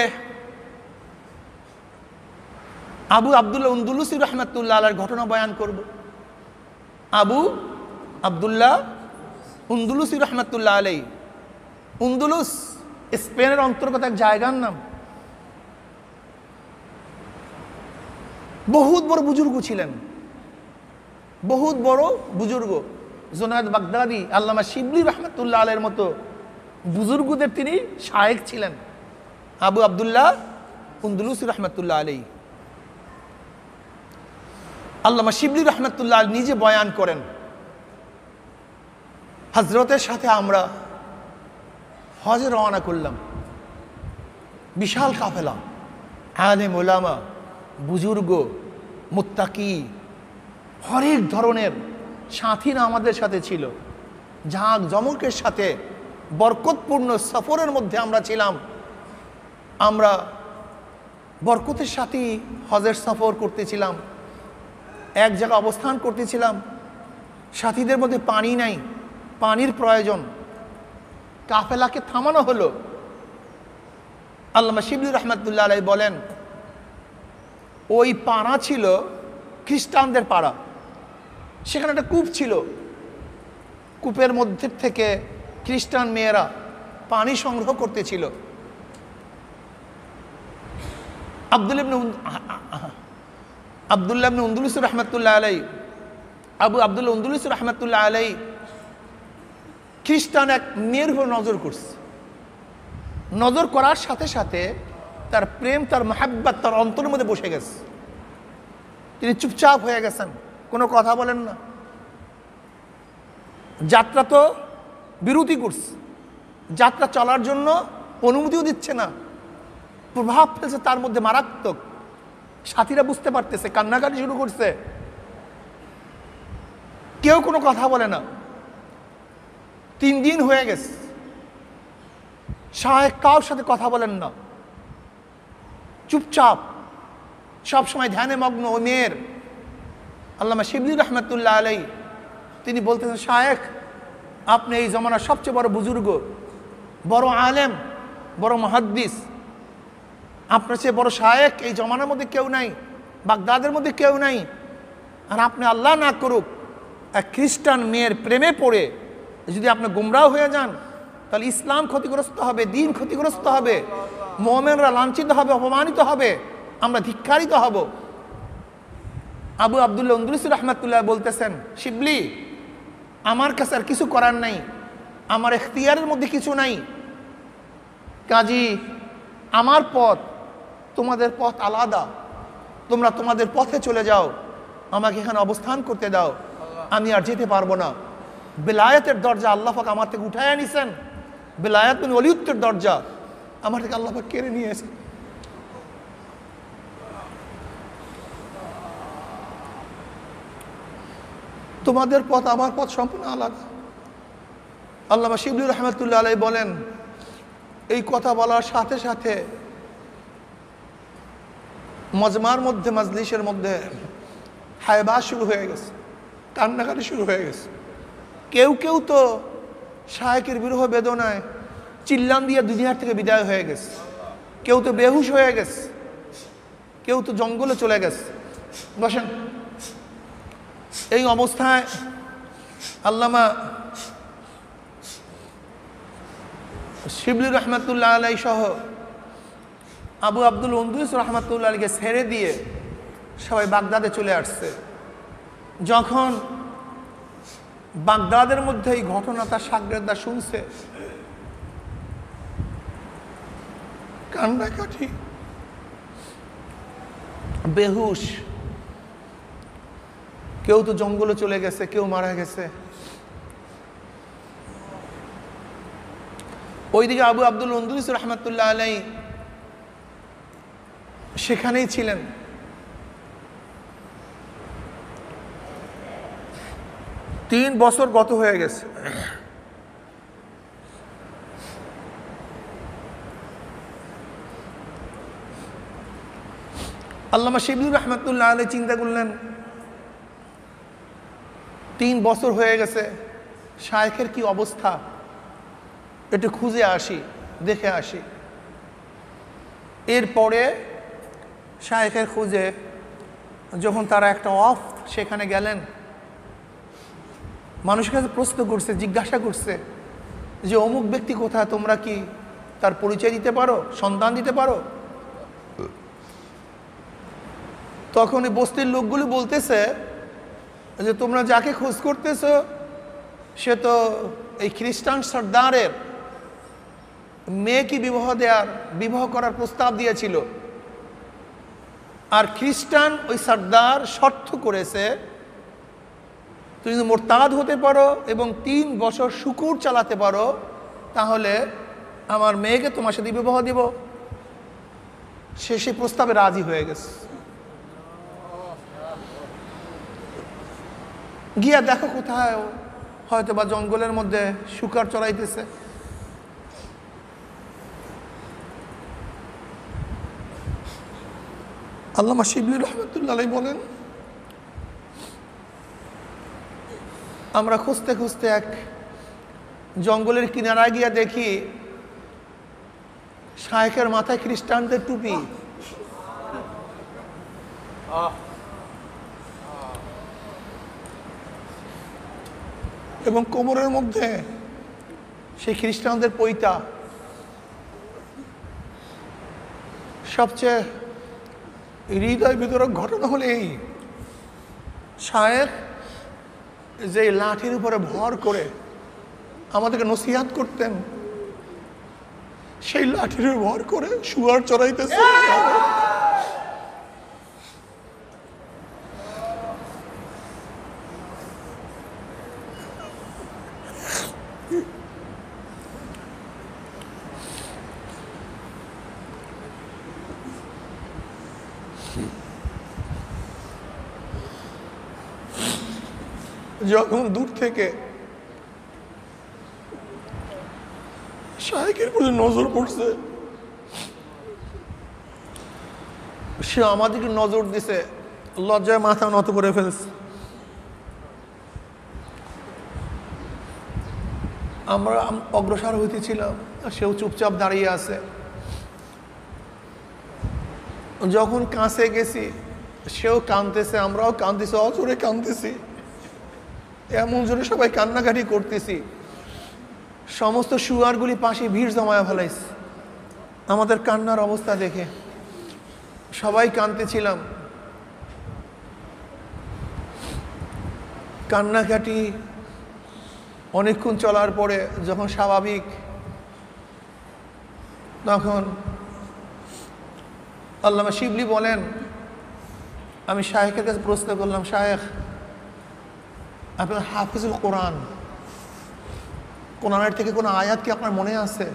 আবু আব্দুল্লাহ উনদুলুসি রাহমাতুল্লাহ আলাইহির ঘটনা বয়ান করব। আবু আব্দুল্লাহ উনদুলুসি রাহমাতুল্লাহ আলাইহি, উনদুলুস স্পেনের অন্তর্গত এক জায়গার নাম। বহুত বড় বুজুর্গ ছিলেন, বহুত বড় বুজুর্গ। জুনায়েদ বাগদাদি, আল্লামা শিবলি রাহমাতুল্লাহ আলাইহির মতো বুজুর্গদের তিনি শায়েখ ছিলেন। আবু আব্দুল্লাহ উনদুলুসি রাহমাতুল্লাহ আলাইহি, আল্লামা শিবলি রাহমাতুল্লাহ নিজে বয়ান করেন, হযরতের সাথে আমরা হজে রওনা করলাম। বিশাল কাফেলা, আলেম ওলামা, বুজুর্গ, মুত্তাকি, হরেক ধরনের সাথীরা আমাদের সাথে ছিল। জাঁক জমকের সাথে বরকতপূর্ণ সফরের মধ্যে আমরা ছিলাম। আমরা বরকতের সাথে হজের সফর করতেছিলাম, এক জায়গায় অবস্থান করতেছিলাম। সাথীদের মধ্যে পানি নাই, পানির প্রয়োজন। কাফেলাকে থামানো হলো। আল্লামা শিবলি রাহমাতুল্লাহ আলাইহি বলেন, ওই পাড়া ছিল খ্রিস্টানদের পাড়া। সেখানে একটা কূপ ছিল, কূপের মধ্যে থেকে খ্রিস্টান মেয়েরা পানি সংগ্রহ করতেছিল। আব্দুল্লাহ ইবনে উনদুলুস রাহমাতুল্লাহ আলাইহি, আবু আব্দুল্লাহ উনদুলুস রাহমাতুল্লাহ আলাইহি খ্রিস্টান এক মেয়ের উপর নজর করছে। নজর করার সাথে সাথে তার প্রেম, তার মাহাব্বত তার অন্তরের মধ্যে বসে গেছে। তিনি চুপচাপ হয়ে গেছেন, কোনো কথা বলেন না। যাত্রা তো বিরতি করছে, যাত্রা চলার জন্য অনুমতিও দিচ্ছে না, প্রভাব ফেলছে তার মধ্যে মারাত্মক। সাথীরা বুঝতে পারতেছে, কান্নাকাটি শুরু করছে, কেউ কোনো কথা বলে না। 3 দিন হয়ে গেছে, শায়েখ কারোর সাথে কথা বলেন না, চুপচাপ, সব সময় ধ্যানে মগ্ন। ও মেয়ের আল্লামা শিবলি রহমতুল্লাহ আলাই তিনি বলতেছেন, শায়েখ আপনি এই জমানার সবচেয়ে বড় বুজুর্গ, বড় আলেম, বড় মুহাদ্দিস, আপনার চেয়ে বড় শায়েখ এই জমানার মধ্যে কেউ নাই, বাগদাদের মধ্যে কেউ নাই। আর আপনি আল্লাহ না করুক এক খ্রিস্টান মেয়ের প্রেমে পড়ে যদি আপনি গুমরাহ হয়ে যান, তাহলে ইসলাম ক্ষতিগ্রস্ত হবে, দ্বীন ক্ষতিগ্রস্ত হবে, মুমিনরা লাঞ্ছিত হবে, অপমানিত হবে, আমরা ধিক্কারিত হব। আবু আবদুল্লাহ আন্দলুসি রহমাতুল্লাহ বলতেছেন, শিবলি আমার কাছে আর কিছু করার নাই, আমার এখতিয়ারের মধ্যে কিছু নাই, কাজী আমার পথ তোমাদের পথ আলাদা, তোমরা তোমাদের পথে চলে যাও, আমাকে এখানে অবস্থান করতে দাও, আমি আর যেতে পারবো না। বেলায়েতের দরজা আল্লাহ পাক আমার থেকে উঠায় আনিছেন, বেলায়েত মানে ওলিয়তের দরজা আমার থেকে আল্লাহ পাক কেড়ে নিয়ে এসেছেন। তোমাদের পথ আমার পথ সম্পূর্ণ আলাদা। আল্লামা শিবলি রহমতুল্লাহ আলাই বলেন, এই কথা বলার সাথে সাথে মজমার মধ্যে, মজলিসের মধ্যে হায়বা শুরু হয়ে গেছে, কান্নাকাটি শুরু হয়ে গেছে। কেউ কেউ তো শায়েকের বিরহ বেদনায় চিল্লান দিয়ে দুনিয়ার থেকে বিদায় হয়ে গেছে, কেউ তো বেহুশ হয়ে গেছে, কেউ তো জঙ্গলে চলে গেছে। বসেন। এই অবস্থায় আল্লামা শিবলি রহমতুল্লাহ আলাই সহ আবু আব্দুল আন্দলুস রহমতুল্লাহ আলীকে ছেড়ে দিয়ে সবাই বাগদাদে চলে আসছে। যখন বাগদাদের মধ্যে এই ঘটনা তার শাগরেদরা শুনছে, কান্নাকাটি, বেহুশ, কেউ তো জঙ্গলে চলে গেছে, কেউ মারা গেছে। ওইদিকে আবু আব্দুল আন্দলুস রহমতুল্লাহ আলাই সেখানেই ছিলেন। তিন বছর গত হয়ে গেছে। আল্লামা শিবলি রহমতুল্লাহ আলাই চিন্তা করলেন, 3 বছর হয়ে গেছে, শায়েখের কি অবস্থা, একটু খুঁজে আসি, দেখে আসি। এরপরে শায়েখের খুঁজে যখন তারা একটা অফ সেখানে গেলেন, মানুষের কাছে প্রশ্ন করছে, জিজ্ঞাসা করছে যে অমুক ব্যক্তি কোথায়, তোমরা কি তার পরিচয় দিতে পারো, সন্ধান দিতে পারো? তখন এই বস্তির লোকগুলি বলতেছে যে তোমরা যাকে খোঁজ করতেছো সে তো এই খ্রিস্টান সর্দারের মেয়েকে বিবাহ করার প্রস্তাব দিয়েছিল, আর খ্রিস্টান ওই সর্দার শর্ত করেছে তুমি যদি মোরতাদ হতে পারো এবং 3 বছর শুকুর চালাতে পারো, তাহলে আমার মেয়েকে তোমার সাথে বিবাহ দিব। সে সেই প্রস্তাবে রাজি হয়ে গেছে। গিয়া দেখো কোথায়, হয়তো বা জঙ্গলের মধ্যে শুকার চড়াইতেছে। আল্লামা শিবলি রহমতুল্লাহ আলাই বলেন, আমরা খুঁজতে খুঁজতে এক জঙ্গলের কিনারায় গিয়া দেখি শায়েখের মাথায় খ্রিস্টানদের টুপি, এবং কোমরের মধ্যে সেই খ্রিস্টানদের পৈতা। সবচেয়ে হৃদয় বিতরক ঘটনা হলে এই, শায়েখ যে লাঠির উপরে ভর করে আমাদেরকে নসিহাত করতেন, সেই লাঠির ভর করে শুয়ার চড়াইতেছে। যখন দূর থেকে শায়েখের প্রতি নজর পড়ছে, সে আমাদেরকে নজর দিছে, লজ্জায় মাথা নত করে ফেলছে। আমরা অগ্রসর হইতেছিলাম, সেও চুপচাপ দাঁড়িয়ে আছে। যখন কাছে গেছি, সেও কাঁদতেছে, আমরাও কাঁদতেছি, অজোরে কাঁদতেছি, এমন জোরে সবাই কান্নাকাটি করতেছি। সমস্ত শুয়ারগুলি পাশে ভিড় জমায়া ফেলাইছে আমাদের কান্নার অবস্থা দেখে। সবাই কাঁদতেছিলাম। কান্নাকাটি অনেকক্ষণ চলার পরে যখন স্বাভাবিক, তখন আল্লামা শিবলি বলেন, আমি শায়েখের কাছে প্রশ্ন করলাম, শায়েখ আপনার হাফিজুল কোরআন, কোরআনের থেকে কোনো আয়াত কি আপনার মনে আছে?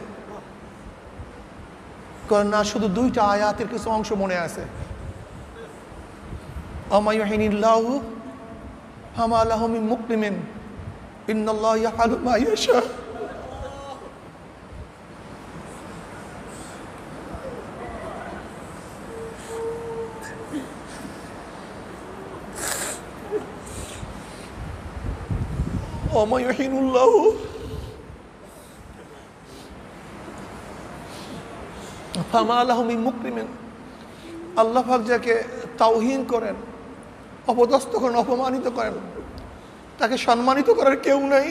না, শুধু 2টা আয়াতের কিছু অংশ মনে আছে। আমা ইউহিনিল্লাহু ফামা লাহু মিন মুকরিমিন ইন্নাল্লাহা ইয়াফআলু মা ইয়াশা। আমা ইউহিনুল্লাহু ফামা লাহু মিন মুকরিমিন, আল্লাহ পাক যাকে তাওহীন করেন, অপদস্থ করেন, অপমানিত করেন, তাকে সম্মানিত করার কেউ নাই।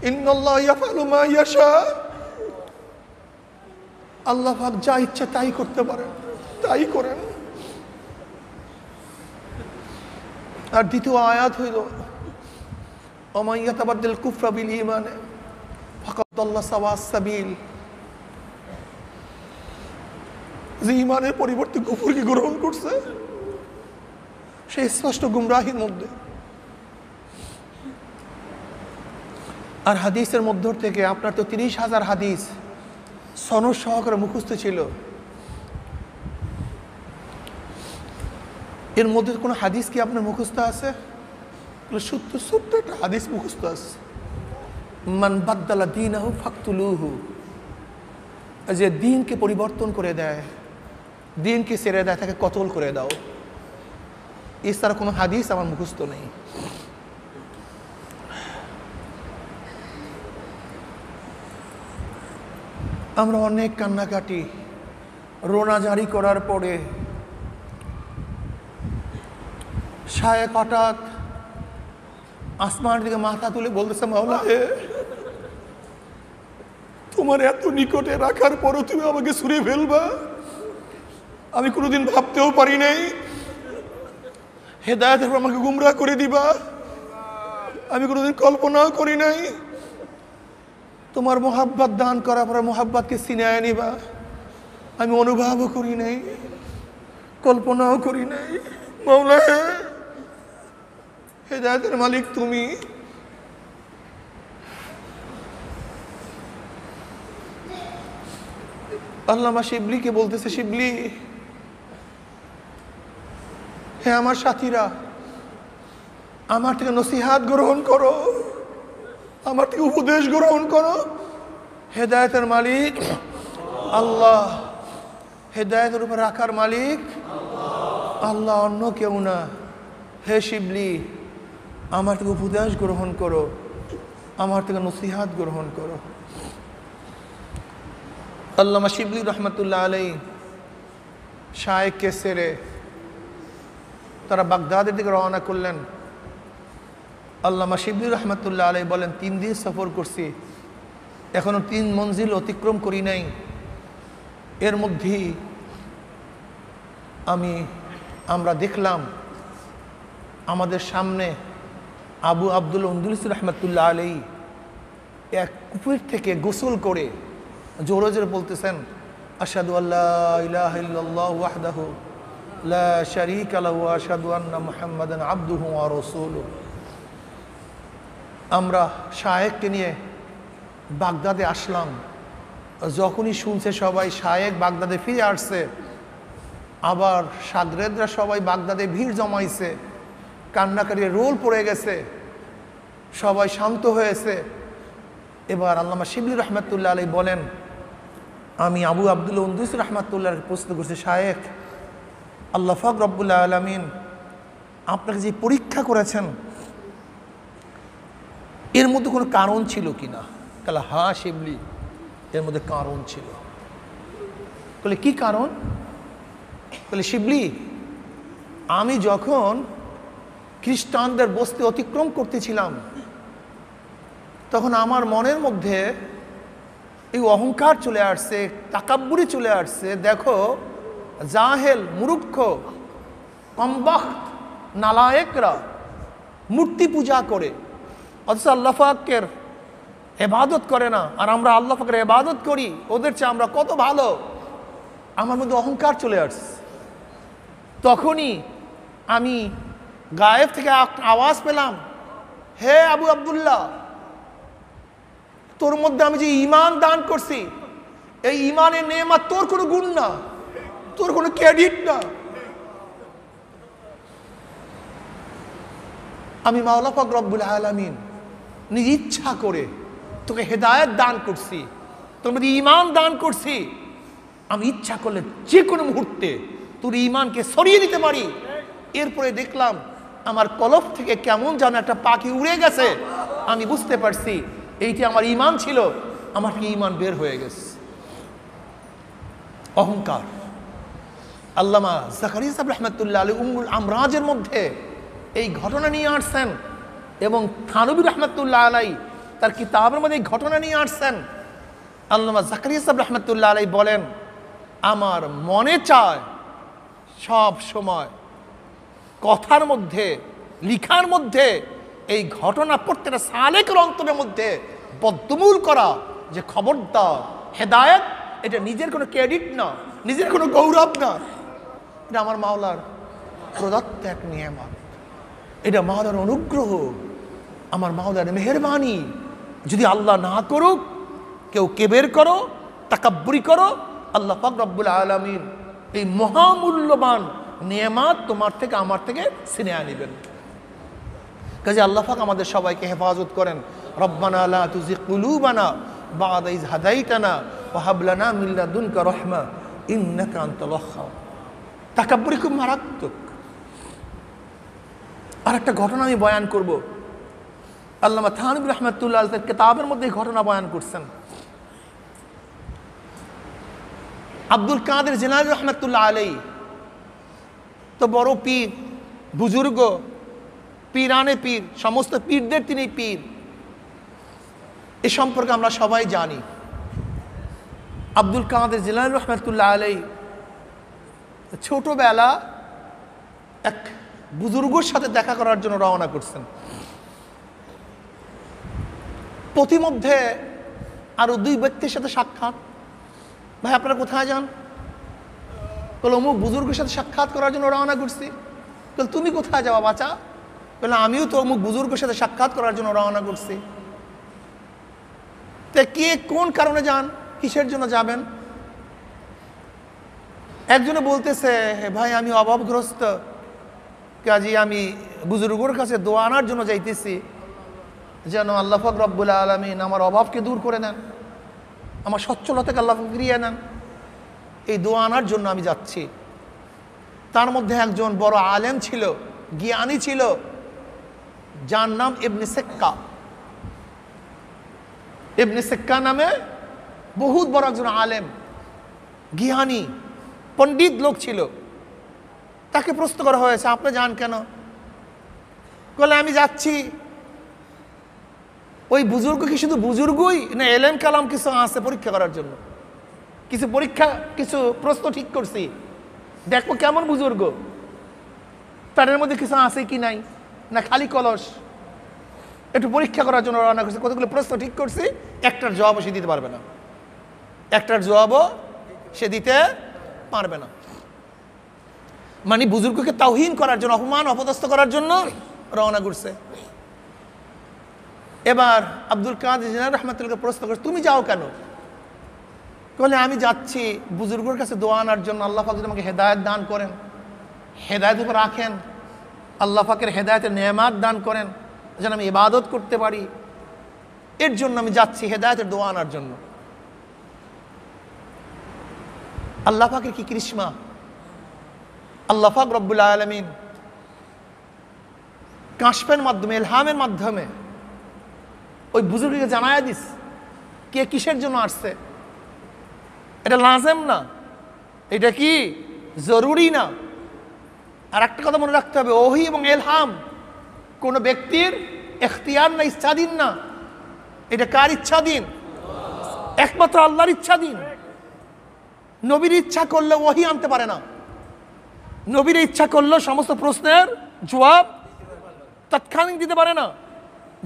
ইন্নাল্লাহা ইয়াফআলু মা ইয়াশা, আল্লাহ পাক যা ইচ্ছা তাই করতে পারেন, তাই করেন। আর দ্বিতীয় আয়াত হইল, ওয়া মান ইয়াতাবাদ্দাল কুফরা বিল ঈমান ফাকাদ দাল্লা সাওয়াস সাবিল, যে ঈমানের পরিবর্তে কুফরকে গ্রহণ করছে সে স্পষ্ট গুমরাহির মধ্যে। আর হাদিসের মধ্য থেকে আপনার তো 30,000 হাদিস সনদ সহকারে মুখস্থ ছিল, এর মধ্যে কোনো হাদিস কি আপনার মুখস্থ আছে? 70-70টা হাদিস মুখস্থ আছে। মান বাদ্দালা দীনাহু ফাকতুলুহু, যে দিনকে পরিবর্তন করে দেয়, দিনকে ছেড়ে দেয়, তাকে কতল করে দাও। এছাড়া কোনো হাদিস আমার মুখস্থ নেই। আমরা অনেক কান্নাকাটি, রোনা জারি করার পরে শায়েখ হঠাৎ আসমানের দিকে মাথা তুলে বলতেছে, মাওলা হে, তোমার এত নিকটে রাখার পরও তুমি আমাকে ছুঁড়ে ফেলবা, আমি কোনোদিন ভাবতেও পারি নাই। হেদায়েতের পর আমাকে গুমরাহ করে দিবা, আমি কোনোদিন কল্পনাও করি নাই। তোমার মোহাব্বত দান করার পরে মোহাব্বতকে ছিনায় নিবা, আমি অনুভবও করি নাই, কল্পনাও করি নাই। মাওলা হে, হেদায়েতের মালিক তুমি। আল্লামা শিবলিকে বলতেছে, শিবলি হে আমার সাথীরা, আমার থেকে নসিহাত গ্রহণ করো, আমার থেকে উপদেশ গ্রহণ করো। হেদায়েতের মালিক আল্লাহ, হেদায়েতের উপর রাখার মালিক আল্লাহ, অন্য কেউ না। হে শিবলি, আমার থেকে উপদেশ গ্রহণ করো, আমার থেকে নসিহাত গ্রহণ করো। আল্লামা শিবলি রহমতুল্লাহ আলাইহি শায়েখকে ছেড়ে তারা বাগদাদের দিকে রওনা করলেন। আল্লামা শিবলি রহমতুল্লাহ আলাইহি বলেন, 3 দিন সফর করছি, এখনো 3 মঞ্জিল অতিক্রম করি নাই। এর মধ্যেই আমরা দেখলাম আমাদের সামনে আবু আব্দুল আন্দুলুসি রহমতুল্লাহ আলাইহি এক পুকুর থেকে গোসল করে জোরে জোরে বলতেছেন, আশহাদু আল্লা ইলাহা ইল্লাল্লাহু ওয়াহদাহু লা শারীকা লাহু ওয়া আশহাদু আন্না মুহাম্মাদান আবদুহু ওয়া রাসূলুহু। আমরা শায়েখকে নিয়ে বাগদাদে আসলাম। যখনই শুনছে সবাই শায়েখ বাগদাদে ফিরে আসছে, আবার সাগরেদরা সবাই বাগদাদে ভিড় জমাইছে, কান্নাকারির রোল পড়ে গেছে, সবাই শান্ত হয়েছে। এবার আল্লামা শিবলি রহমাতুল্লাহ আলাইহি বলেন, আমি আবু আব্দুল্লাহ উনদুসি রহমাতুল্লাহকে প্রশ্ন করছি, শায়েখ আল্লাহ পাক রব্বুল আলামিন আপনাকে যে পরীক্ষা করেছেন এর মধ্যে কোনো কারণ ছিল কিনা? তাহলে হ্যাঁ শিবলি, এর মধ্যে কারণ ছিল। বলে কি কারণ? বলে শিবলি, আমি যখন খ্রিস্টানদের বস্তি অতিক্রম করতেছিলাম তখন আমার মনের মধ্যে এই অহংকার চলে আসছে, তাকাব্বুরি চলে আসছে। দেখো জাহেল, মূর্খ, কমবখ্ত, নালায়েকরা মূর্তি পূজা করে, অথচ আল্লাহ পাকের ইবাদত করে না, আর আমরা আল্লাহ পাকের ইবাদত করি, ওদের চেয়ে আমরা কত ভালো। আমার মধ্যে অহংকার চলে আসছে। তখনই আমি গায়েব থেকে আওয়াজ পেলাম, হে আবু আব্দুল্লাহ, তোর মধ্যে আমি যে ঈমান দান করছি, এই ঈমানের নেয়ামত তোর কোনো গুণ না, তোর কোনো ক্রেডিট না। আমি মাওলা পাক রব্বুল আলামিন নিজ ইচ্ছা করে তোকে হেদায়েত দান করছি, তোর মধ্যে ঈমান দান করছি। আমি ইচ্ছা করলে যে কোনো মুহূর্তে তোর ঈমানকে সরিয়ে দিতে পারি। এরপরে দেখলাম আমার কলব থেকে কেমন যেন একটা পাখি উড়ে গেছে। আমি বুঝতে পারছি এইটি আমার ঈমান ছিল, আমার থেকে ঈমান বের হয়ে গেছে। অহংকার। আল্লামা জাকারিয়া সাহেব রাহমাতুল্লাহ আলাইহি উম্মুল আমরাজের মধ্যে এই ঘটনা নিয়ে আসছেন, এবং থানবী রাহমাতুল্লাহ আলাইহি তার কিতাবের মধ্যে এই ঘটনা নিয়ে আসছেন। আল্লামা জাকারিয়া সাহেব রাহমাতুল্লাহ আলাইহি বলেন, আমার মনে চায় সব সময় কথার মধ্যে, লিখার মধ্যে এই ঘটনা প্রত্যেকটা সালেকের অন্তরের মধ্যে বদ্ধমূল করা, যে খবরদার হেদায়েত এটা নিজের কোনো ক্রেডিট না, নিজের কোনো গৌরব না, এটা আমার মাওলার প্রদত্ত এক নিয়ামত, এটা মাওলার অনুগ্রহ, আমার মাওলার মেহেরবানি। যদি আল্লাহ না করুক, কেউ কেবের করো, তাকাব্বুরি করো, আল্লাহ পাক রব্বুল আলামিন এই মহামূল্যবান নিয়ামত তোমার থেকে আমার থেকে ছিনিয়ে নেবেন। কাজে আল্লাহ পাক আমাদের সবাইকে হেফাজত করেন। রব্বানা লা তুযিগ কুলুবানা বা'দা ইয হাদাইতানা ওয়া হাব লানা মিন লাদুনকা রাহমা ইন্নাকা আনতাল ওয়াহ্হাব। তাকাব্বুরি খুব মারাত্মক। আর একটা ঘটনা আমি বয়ান করব। আল্লামা থানবী রাহমাতুল্লাহ আলাইহি তার কিতাবের মধ্যে এই ঘটনা বয়ান করছেন। আব্দুল কাদের জিলানী রহমাতুল্লাহ আলাইহি তো বড় পীর, বুজুর্গ, পীরানে পীর, সমস্ত পীরদের তিনি পীর। এ সম্পর্কে আমরা সবাই জানি। আব্দুল কাদের জিলানী রহমাতুল্লাহ আলাইহি ছোটবেলা এক বুজুর্গর সাথে দেখা করার জন্য রওনা করছেন। পথিমধ্যে আরো দুই ব্যক্তির সাথে সাক্ষাৎ। ভাই আপনারা কোথায় যান? বলে অমুক বুজুর্গের সাথে সাক্ষাৎ করার জন্য রওনা করছি। বলে তুমি কোথায় যাওয়া বাচ্চা? বলে আমিও তো অমুক বুজুর্গের সাথে সাক্ষাৎ করার জন্য রওনা করছি। তে কে কোন কারণে যান, কিসের জন্য যাবেন? একজনে বলতেছে, ভাই আমি অভাবগ্রস্ত, কাজী আমি বুজুর্গের কাছে দোয়া আনার জন্য যাইতেছি, যেন আল্লাহ পাক রব্বুল আলামিন আমার অভাবকে দূর করে দেন, আমার সচ্ছলতাকে আল্লাহ ফিরিয়ে নেন, এই দোয়া আনার জন্য আমি যাচ্ছি। তার মধ্যে একজন বড় আলেম ছিল, জ্ঞানী ছিল, যার নাম ইবনে সিক্কা। ইবনে সিক্কা নামে বহুত বড় একজন আলেম, জ্ঞানী, পণ্ডিত লোক ছিল। তাকে প্রশ্ন করা হয়েছে, আপনি যান কেন? বলে আমি যাচ্ছি, ওই বুজুর্গ কি শুধু বুজুর্গই না এলেম কালাম কিছু আছে পরীক্ষা করার জন্য, কিছু পরীক্ষা, কিছু প্রশ্ন ঠিক করছি, দেখো কেমন বুজুর্গ, তাদের মধ্যে কিছু আছে কি নাই, না খালি কলস, একটু পরীক্ষা করার জন্য রওনা করছে। কতগুলো প্রশ্ন ঠিক করছি, একটার জবাব সে দিতে পারবে না। একটার জবাবও সে দিতে পারবে না। মানে বুজুর্গকে তাওহীন করার জন্য, অপমান অপদস্থ করার জন্য রওনা করছে। এবার আব্দুল কাদের জিলানী রাহমাতুল্লাহ প্রশ্ন করছে, তুমি যাও কেন? বলে আমি যাচ্ছি বুজুর্গের কাছে দোয়া আনার জন্য, আল্লাহ পাক যদি আমাকে হেদায়েত দান করেন, হেদায়েত উপর রাখেন, আল্লাহ পাকের হেদায়েতের নেয়ামত দান করেন, যেন আমি ইবাদত করতে পারি, এর জন্য আমি যাচ্ছি হেদায়েতের দোয়া আনার জন্য। আল্লাহ পাকের কি কৃষ্মা! আল্লাহ পাক রব্বুল আলামিন কাশফের মাধ্যমে, ইলহামের মাধ্যমে ওই বুজুর্গকে জানায়া দিস কে কিসের জন্য আসছে। এটা লাজেম না, এটা কি জরুরি না। আর একটা কথা মনে রাখতে হবে, ওহী এবং ইলহাম কোনো ব্যক্তির এখতিয়ার না, ইচ্ছাধীন না। এটা কার ইচ্ছাধীন? একমাত্র আল্লাহর ইচ্ছাধীন। নবীর ইচ্ছা করলে ওহী আনতে পারে না। নবীর ইচ্ছা করলেও সমস্ত প্রশ্নের জবাব তৎক্ষণিক দিতে পারে না।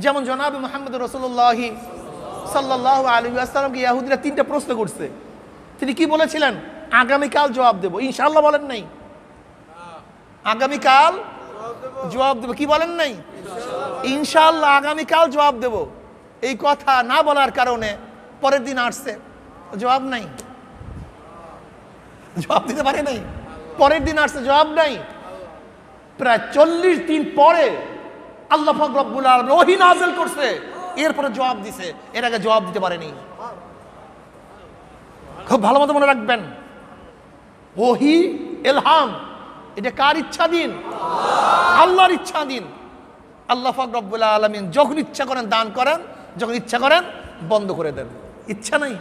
যেমন জনাব মুহাম্মদ রাসূলুল্লাহ সাল্লাল্লাহু আলাইহি ওয়াসাল্লামকে ইহুদিরা 3টা প্রশ্ন করছে, তিনি কি বলেছিলেন? আগামীকাল জবাব দেব। ইনশাআল্লাহ বলেন নাই? আগামীকাল জবাব দেব। কি বলেন নাই? ইনশাআল্লাহ আগামীকাল জবাব দেব। এই কথা না বলার কারণে পরের দিন আসছে, জবাব নাই, জবাব দিতে পারে নাই। পরের দিন আসছে, জবাব নাই। প্রায় 40 দিন পরে আল্লাহ পাক রব্বুল আলামিন ওহী নাযিল করছে, এরপরে জবাব দিছে। এর আগে জবাব দিতে পারেনি। খুব ভালো মতো মনে রাখবেন, ওহী ইলহাম এটা কার ইচ্ছাধীন? আল্লাহর ইচ্ছাধীন। আল্লাহ পাক রব্বুল আলামিন যখন ইচ্ছা করেন দান করেন, যখন ইচ্ছা করেন বন্ধ করে দেন। ইচ্ছা নাই।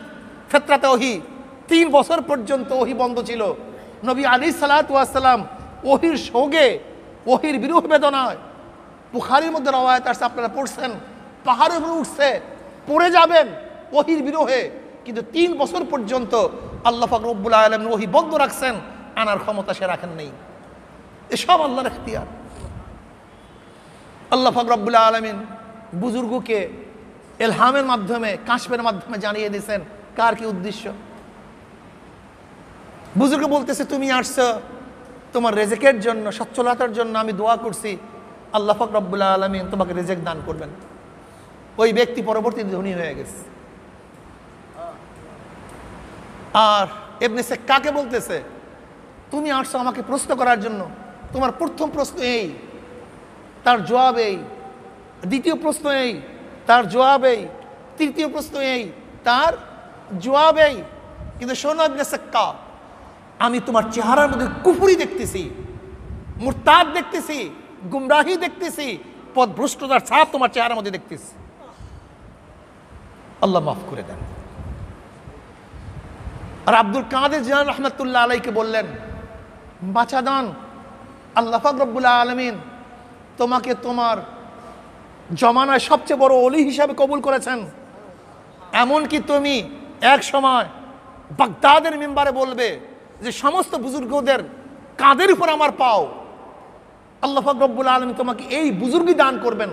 ফিতরাতে ওহী 3 বছর পর্যন্ত ওহী বন্ধ ছিল। নবী আলাইহিস সালাতু ওয়াস সালাম ওহীর শোকে, ওহীর বিরহ বেদনায়, বুখারীর মধ্যে রওয়ায়াত আছে, আপনারা পড়ছেন, পাহাড়ের উপরে উঠছে, পড়ে যাবেন ওহীর বিরহে। কিন্তু 3 বছর পর্যন্ত আল্লাহ পাক রব্বুল আলামিন ওহী বন্ধ রাখছেন, আনার ক্ষমতা সে রাখেন নাই। এসব আল্লাহর ইখতিয়ার। আল্লাহ পাক রব্বুল আলামিন বুজুর্গকে ইলহামের মাধ্যমে, কাশফের মাধ্যমে জানিয়ে দিয়েছেন কার কি উদ্দেশ্য। বুজুর্গ বলতেছে, তুমি আসছো তোমার রিজিকের জন্য, সচ্ছলতার জন্য, আমি দোয়া করছি আল্লাহ পাক রব্বুল আলামিন তোমাকে রিজিক দান করবেন। ওই ব্যক্তি পরবর্তীতে ধনী হয়ে গেছে। আর ইবনে সিক্কাকে বলতেছে, তুমি আসছো আমাকে প্রশ্ন করার জন্য, তোমার প্রথম প্রশ্ন এই, তার জবাব এই, দ্বিতীয় প্রশ্ন এই, তার জবাব এই, তৃতীয় প্রশ্ন এই, তার জবাব এই। কিন্তু শোনো ইবনে সিক্কা, আমি তোমার চেহারার মধ্যে কুফরি দেখতেছি, মুরতাদ দেখতেছি, গুমরাহি দেখতেছি, পথভ্রষ্টতার ছাপ তোমার চেহারার মধ্যে দেখতেছি। আল্লাহ মাফ করে দেন। আর আব্দুল কাদের জিলানী রাহমাতুল্লাহ আলাইহিকে বললেন, বাঁচা দান, আল্লাহ পাক রব্বুল আলামিন তোমাকে তোমার জমানায় সবচেয়ে বড় ওলি হিসাবে কবুল করেছেন। এমনকি তুমি এক সময় বাগদাদের মিম্বারে বলবে যে সমস্ত বুজুর্গদের কাঁধের উপর আমার পাও। আল্লাহ পাক রব্বুল আলামিন তোমাকে এই বুজুর্গি দান করবেন,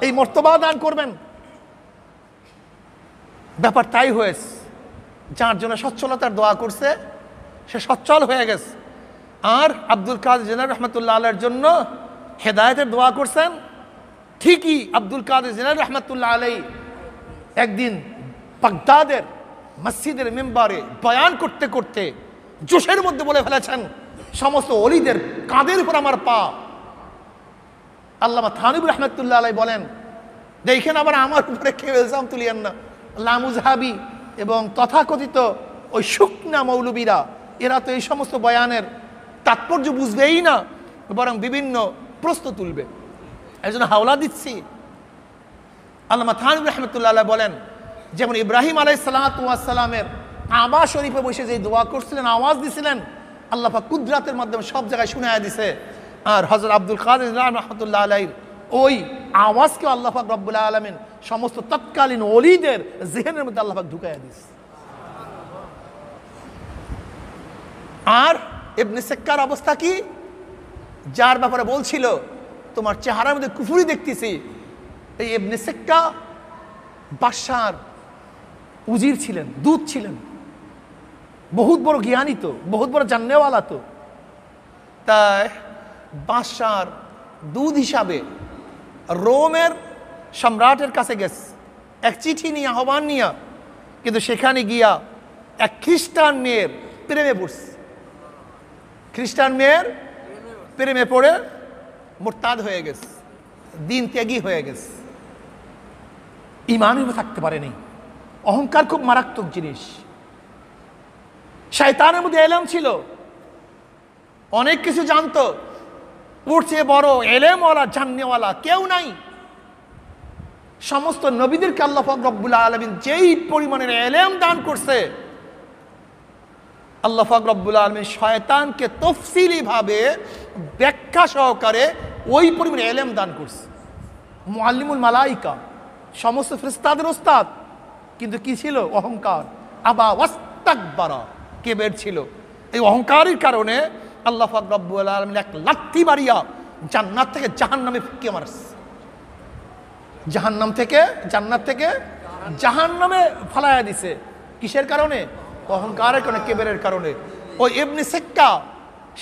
এই মর্তবা দান করবেন। ব্যাপার তাই হয়েছে। যার জন্য সচ্ছলতার দোয়া করছে সে সচ্ছল হয়ে গেছে। আর আব্দুল কাদের জিলানী রাহমাতুল্লাহ আলাইহির জন্য হেদায়েতের দোয়া করছেন। ঠিকই আব্দুল কাদের জিলানী রাহমাতুল্লাহ আলাইহি একদিন বাগদাদের মসজিদের মিম্বারে বয়ান করতে করতে জোশের মধ্যে বলে ফেলেছেন, সমস্ত ওলিদের কাঁধের উপর আমার পা। আল্লামা থানবী রাহমাতুল্লাহ আলাইহি বলেন, দেখেন আবার আমার উপরে কেউ ইলজাম তুলিয়েন না। লামুজহাবি এবং তথাকথিত ওই শুকনা মৌলবীরা, এরা তো এই সমস্ত বয়ানের তাৎপর্য বুঝবেই না, বরং বিভিন্ন প্রশ্ন তুলবে। এই জন্য হাওলা দিচ্ছি। আল্লামা থানবী রাহমাতুল্লাহ আলাইহি বলেন, যেমন ইব্রাহিম আলাইহিস সালাতু ওয়াস সালামের কাবা শরীফে বসে যে দোয়া করছিলেন, আওয়াজ দিছিলেন, আল্লাহ পাক কুদরতের মাধ্যমে সব জায়গায় শুনায়া দিছে। আর হযরত আব্দুল কাদের জিলানী রাহমাতুল্লাহ আলাইহির ওই আওয়াজকে আল্লাহ পাক রব্বুল আলামিন সমস্ত তৎকালীন ওলিদের জিহনের মধ্যে আল্লাহ পাক ঢুকাইয়া দিছে। আর ইবনে সিক্কার অবস্থা কি? যার ব্যাপারে বলছিল তোমার চেহারার মধ্যে কুফরি দেখতেছি, এই ইবনে সিক্কা বাদশার উজির ছিলেন, দূত ছিলেন, বহুত বড় জ্ঞানী তো, বহুত বড় জাননেওয়ালা তো। তাই বাদশার দূত হিসাবে রোমের সম্রাটের কাছে গেছে এক চিঠি নিয়ে, আহ্বান নিয়ে, কিন্তু সেখানে গিয়া এক খ্রিস্টান মেয়ের প্রেমে পড়ছে। খ্রিস্টান মেয়ের প্রেমে পড়ে মোরতাদ হয়ে গেছে, দিন ত্যাগী হয়ে গেছে, ঈমানের উপর থাকতে পারেনি। অহংকার খুব মারাত্মক জিনিস। শয়তানের মধ্যে এলেম ছিল, অনেক কিছু জানতো, ওর চেয়ে বড় এলেমওয়ালা জাননেওয়ালা কেউ নাই। সমস্ত নবীদেরকে আল্লাহ পাক রব্বুল আলামিন যেই পরিমাণের এলেম দান করছে, আল্লাহ পাক রব্বুল আলামিন শয়তানকে তফসিলি ভাবে ব্যাখ্যা সহকারে ওই পরিমাণে এলেম দান করছে। মুআল্লিমুল মালাইকা, সমস্ত ফেরেশতাদের ওস্তাদ, কিন্তু কি ছিল? অহংকার। আবা ওয়াস্তাকবারা, কেবের ছিল। এই অহংকারের কারণে আল্লাহ পাক রব্বুল আলামিন এক লাথি মারিয়া জান্নাত থেকে জাহান্নামে ফুঁকিয়ে মারছে। জাহান্নাম থেকে, জান্নাত থেকে জাহান্নামে ফালাইয়া দিছে। কিসের কারণে? অহংকারের কারণে, কেবেরের কারণে। ওই ইবনে সিক্কা,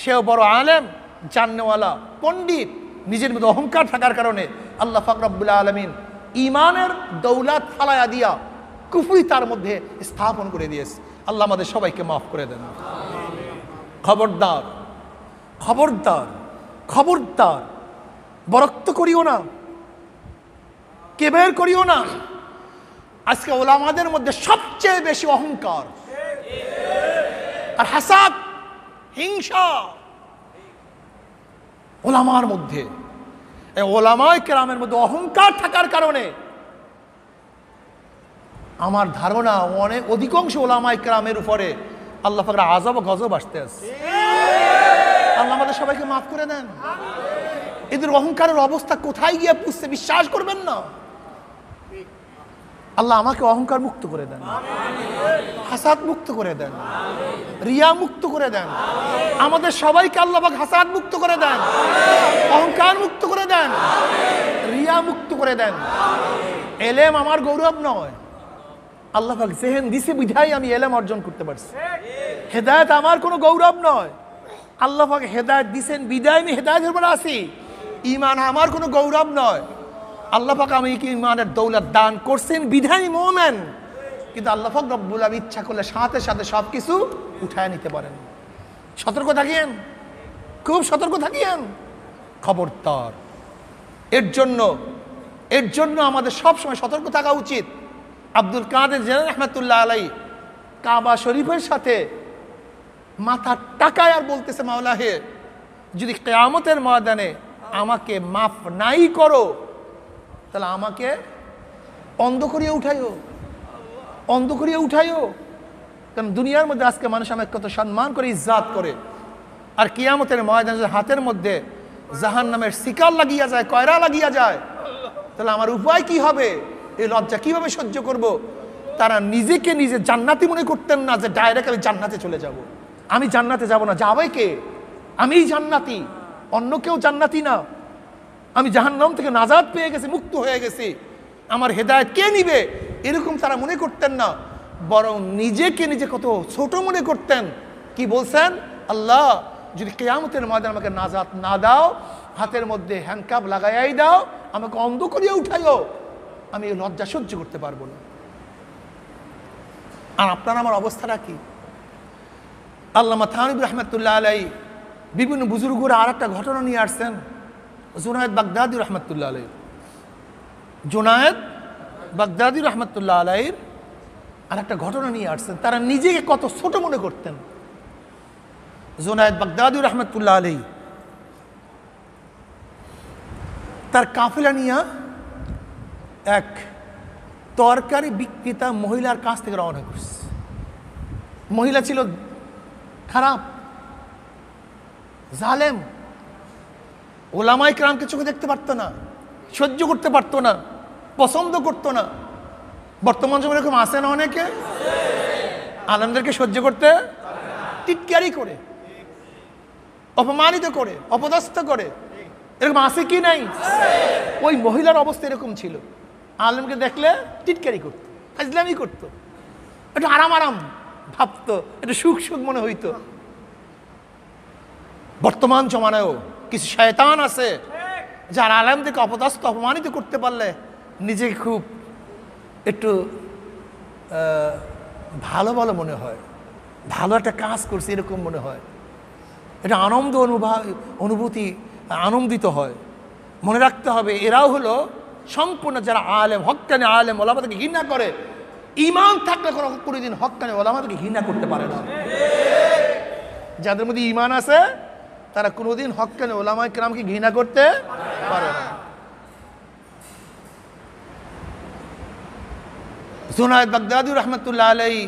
সেও বড় আলেম, জাননেওয়ালা, পণ্ডিত, নিজের মধ্যে অহংকার থাকার কারণে আল্লাহ পাক রব্বুল আলামিন ঈমানের দৌলত ফালাইয়া দিয়া কুফরি তার মধ্যে স্থাপন করে দিয়েছে। আল্লাহ আমাদের সবাইকে মাফ করে দেন। খবরদার, খবরদার, খবরদার, বরক্ত করিও না, কেবের করিও না। আজকে ওলামাদের মধ্যে সবচেয়ে বেশি অহংকার আর হাসাদ, হিংসা ওলামার মধ্যে। এই ওলামায়ে কেরামের মধ্যে অহংকার থাকার কারণে আমার ধারণা অনেক অধিকাংশ ওলামায়ে কেরামের উপরে আল্লাহ পাকের আযাব ও গজব আসতে আছে। আল্লাহ আমাদের সবাইকে মাফ করে দেন। এদের অহংকারের অবস্থা কোথায় গিয়ে পুষছে বিশ্বাস করবেন না। আল্লাহ আমাকে অহংকার মুক্ত করে দেন, হাসাদ মুক্ত করে দেন, রিয়া মুক্ত করে দেন। আমাদের সবাইকে আল্লাহ পাক হাসাদ মুক্ত করে দেন, অহংকার মুক্ত করে দেন, রিয়া মুক্ত করে দেন। এলেম আমার গৌরব নয়, আল্লাহ পাক জেহেন দিছে বিধায় আমি এলেম অর্জন করতে পারছি। হেদায়েত আমার কোনো গৌরব নয়, আল্লাহ পাক হেদায়েত দিছেন বিধায় আমি হেদায়েতের উপর আছি। ঈমান আমার কোনো গৌরব নয়, আল্লাহ পাক আমি কি ঈমানের দৌলত দান করছেন বিধায় মুমিন। কিন্তু আল্লাহ পাক রব্বুল আলামিন ইচ্ছা করলে সাথে সাথে সব কিছু উঠায় নিতে পারেন। সতর্ক থাকিয়েন, খুব সতর্ক থাকিয়েন, খবরদার। এর জন্য আমাদের সবসময় সতর্ক থাকা উচিত। আব্দুল কাদের জিলানী রাহমাতুল্লাহ আলাইহি কাবা শরীফের সাথে মাথা টাকায় আর বলতেছে, মাওলা হে, যদি কিয়ামতের ময়দানে আমাকে মাফ নাই করো তাহলে আমাকে অন্ধ করিয়ে উঠাইও, অন্ধ করিয়ে উঠাইও। কারণ দুনিয়ার মধ্যে আজকে মানুষ আমাকে কত সম্মান করে, ইজ্জাত করে, আর কিয়ামতের ময়দানে হাতের মধ্যে জাহান্নামের শিকার লাগিয়া যায়, কয়রা লাগিয়া যায়, তাহলে আমার উপায় কি হবে? এই লজ্জা কিভাবে সহ্য করব? তারা নিজেকে নিজে জান্নাতি মনে করতেন না যে ডাইরেক্ট আমি জান্নাতে চলে যাব। আমি জান্নাতে যাব না, যাবে কে? আমিই জান্নাতি, অন্য কেউ জান্নাতি না। আমি জাহান্নাম থেকে নাজাত পেয়ে গেছি, মুক্ত হয়ে গেছি, আমার হেদায়েত কে নিবে? এরকম তারা মনে করতেন না, বরং নিজেকে নিজে কত ছোট মনে করতেন। কি বলছেন? আল্লাহ, যদি কিয়ামতের ময়দানে আমাকে নাজাত না দাও, হাতের মধ্যে হ্যান্ডকাপ লাগাইয়াই দাও, আমাকে অন্ধ করিয়ে উঠাইও, আমি এই লজ্জা সহ্য করতে পারবো না। আর আপনার আমার অবস্থাটা কি? আল্লামা থানভী রাহমাতুল্লাহ আলাইহি বিভিন্ন বুজুর্গরা আর একটা ঘটনা নিয়ে আসছেন। জুনায়েদ বাগদাদী রাহমাতুল্লাহ আলাইহি, জুনায়েদ বাগদাদী রাহমাতুল্লাহ আলাইহির আর একটা ঘটনা নিয়ে আসছেন। তারা নিজেকে কত ছোট মনে করতেন। জুনায়েদ বাগদাদী রাহমাতুল্লাহ আলাইহি তার কাফেলা নিয়ে এক তরকারি বিক্রেতা মহিলার কাছ থেকে রওনা করছে। মহিলা ছিল খারাপ, জালেম, ওলামায়ে কেরামকে চোখে দেখতে পারতো না, সহ্য করতে পারতো না, পছন্দ করতো না। বর্তমান সময় এরকম আসে না অনেকে, আলেমদেরকে সহ্য করতে টিটকারি করে, অপমানিত করে, অপদস্থ করে, এরকম আছে কি নাই? ওই মহিলার অবস্থা এরকম ছিল। আলেমকে দেখলে টিটকারি করতো, ফাজলামি করতো, একটু আরাম আরাম ভাবতো, একটু সুখ সুখ মনে হইতো। বর্তমান জমানায়ও কিছু শয়তান আছে যারা আলেমদেরকে অপদস্থ অপমানিত করতে পারলে নিজেকে খুব একটু ভালো ভালো মনে হয়, ভালো একটা কাজ করছে এরকম মনে হয়, এটা আনন্দ অনুভূতি আনন্দিত হয়। মনে রাখতে হবে এরাও হলো সম্পূর্ণ যারা আলেম, হক্কানি আলেম, ওলামাদেরকে ঘৃণা করে। ঈমান থাকলে কোনোদিন হক্কানি ওলামাদেরকে ঘৃণা করতে পারে না। যাদের মধ্যে ঈমান আছে তারা কোনোদিন হক্কানি ওলামায়ে কেরামকে ঘৃণা করতে পারে না। জুনায়েদ বাগদাদী রহমতুল্লাহ আলাইহি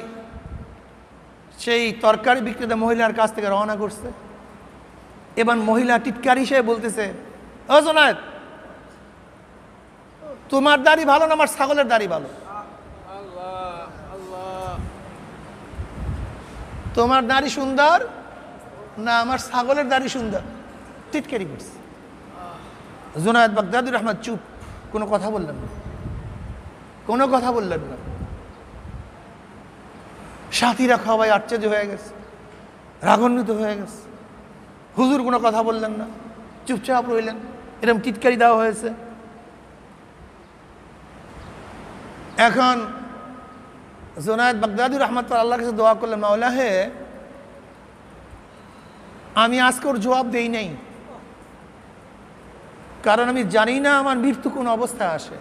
সেই তরকারি বিক্রেতা মহিলার কাছ থেকে রওনা করছে। এবার মহিলা টিটকারি হিসেবে বলতেছে, ও জুনায়েদ, তোমার দাড়ি ভালো না আমার ছাগলের দাড়ি ভালো? তোমার দাড়ি সুন্দর না আমার ছাগলের দাড়ি সুন্দর? টিটকারি করছে। জুনায়েদ বাগদাদী রহমত চুপ, কোনো কথা বললেন না, কোনো কথা বললেন না। সাথীরা সবাই আশ্চর্য হয়ে গেছে, রাগান্বিত হয়ে গেছে। হুজুর কোনো কথা বললেন না, চুপচাপ রইলেন। এরকম টিটকারি দেওয়া হয়েছে। এখন জুনায়েদ বাগদাদী রহমতুল্লাহ আল্লাহর কাছে দোয়া করলেন, মাওলা হে, আমি আজকে ওর জবাব দেই নাই, কারণ আমি জানি না আমার মৃত্যু কোন অবস্থায় আসে।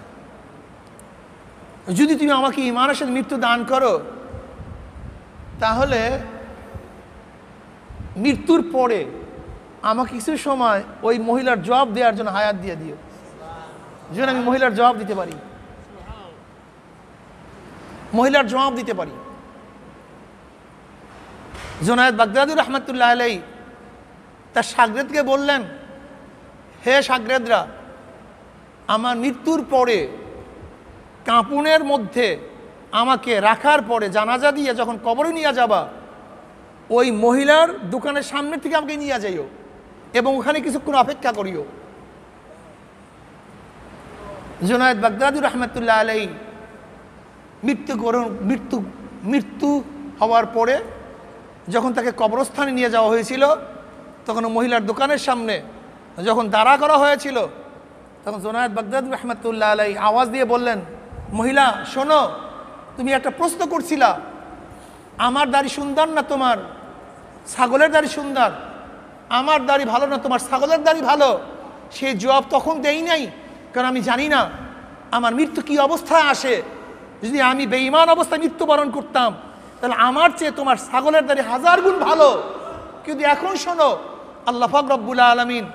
যদি তুমি আমাকে ঈমানের সাথে মৃত্যু দান করো, তাহলে মৃত্যুর পরে আমাকে কিছু সময় ওই মহিলার জবাব দেওয়ার জন্য হায়াত দিয়ে দিও, যেন আমি মহিলার জবাব দিতে পারি, মহিলার জবাব দিতে পারি। জুনায়েদ বাগদাদী রহমতুল্লাহ আলাইহি তার শাগরেদকে বললেন, হে শাগরেদরা, আমার মৃত্যুর পরে কাঁপুনের মধ্যে আমাকে রাখার পরে জানাজা দিয়ে যখন কবরে নিয়ে যাবা, ওই মহিলার দোকানের সামনে থেকে আমাকে নিয়ে যাইও এবং ওখানে কিছুক্ষণ অপেক্ষা করিও। জুনায়েদ বাগদাদী রহমতুল্লাহ আলাইহি মৃত্যু হওয়ার পরে যখন তাকে কবরস্থানে নিয়ে যাওয়া হয়েছিল, তখন মহিলার দোকানের সামনে যখন দাঁড়া করা হয়েছিল, তখন জুনায়েদ বাগদাদী রহমতুল্লাহ আলাইহি আওয়াজ দিয়ে বললেন, মহিলা শোনো, তুমি একটা প্রশ্ন করছিলা, আমার দাড়ি সুন্দর না তোমার ছাগলের দাড়ি সুন্দর? আমার দাড়ি ভালো না তোমার ছাগলের দাড়ি ভালো? সেই জবাব তখন দেই নাই, কারণ আমি জানি না আমার মৃত্যু কি অবস্থায় আসে। যদি আমি বেঈমান অবস্থায় মৃত্যুবরণ করতাম, তাহলে আমার চেয়ে তোমার ছাগলের দাড়ি 1000 গুণ ভালো। কিন্তু এখন শোনো, আল্লাহ পাক রব্বুল আলামিন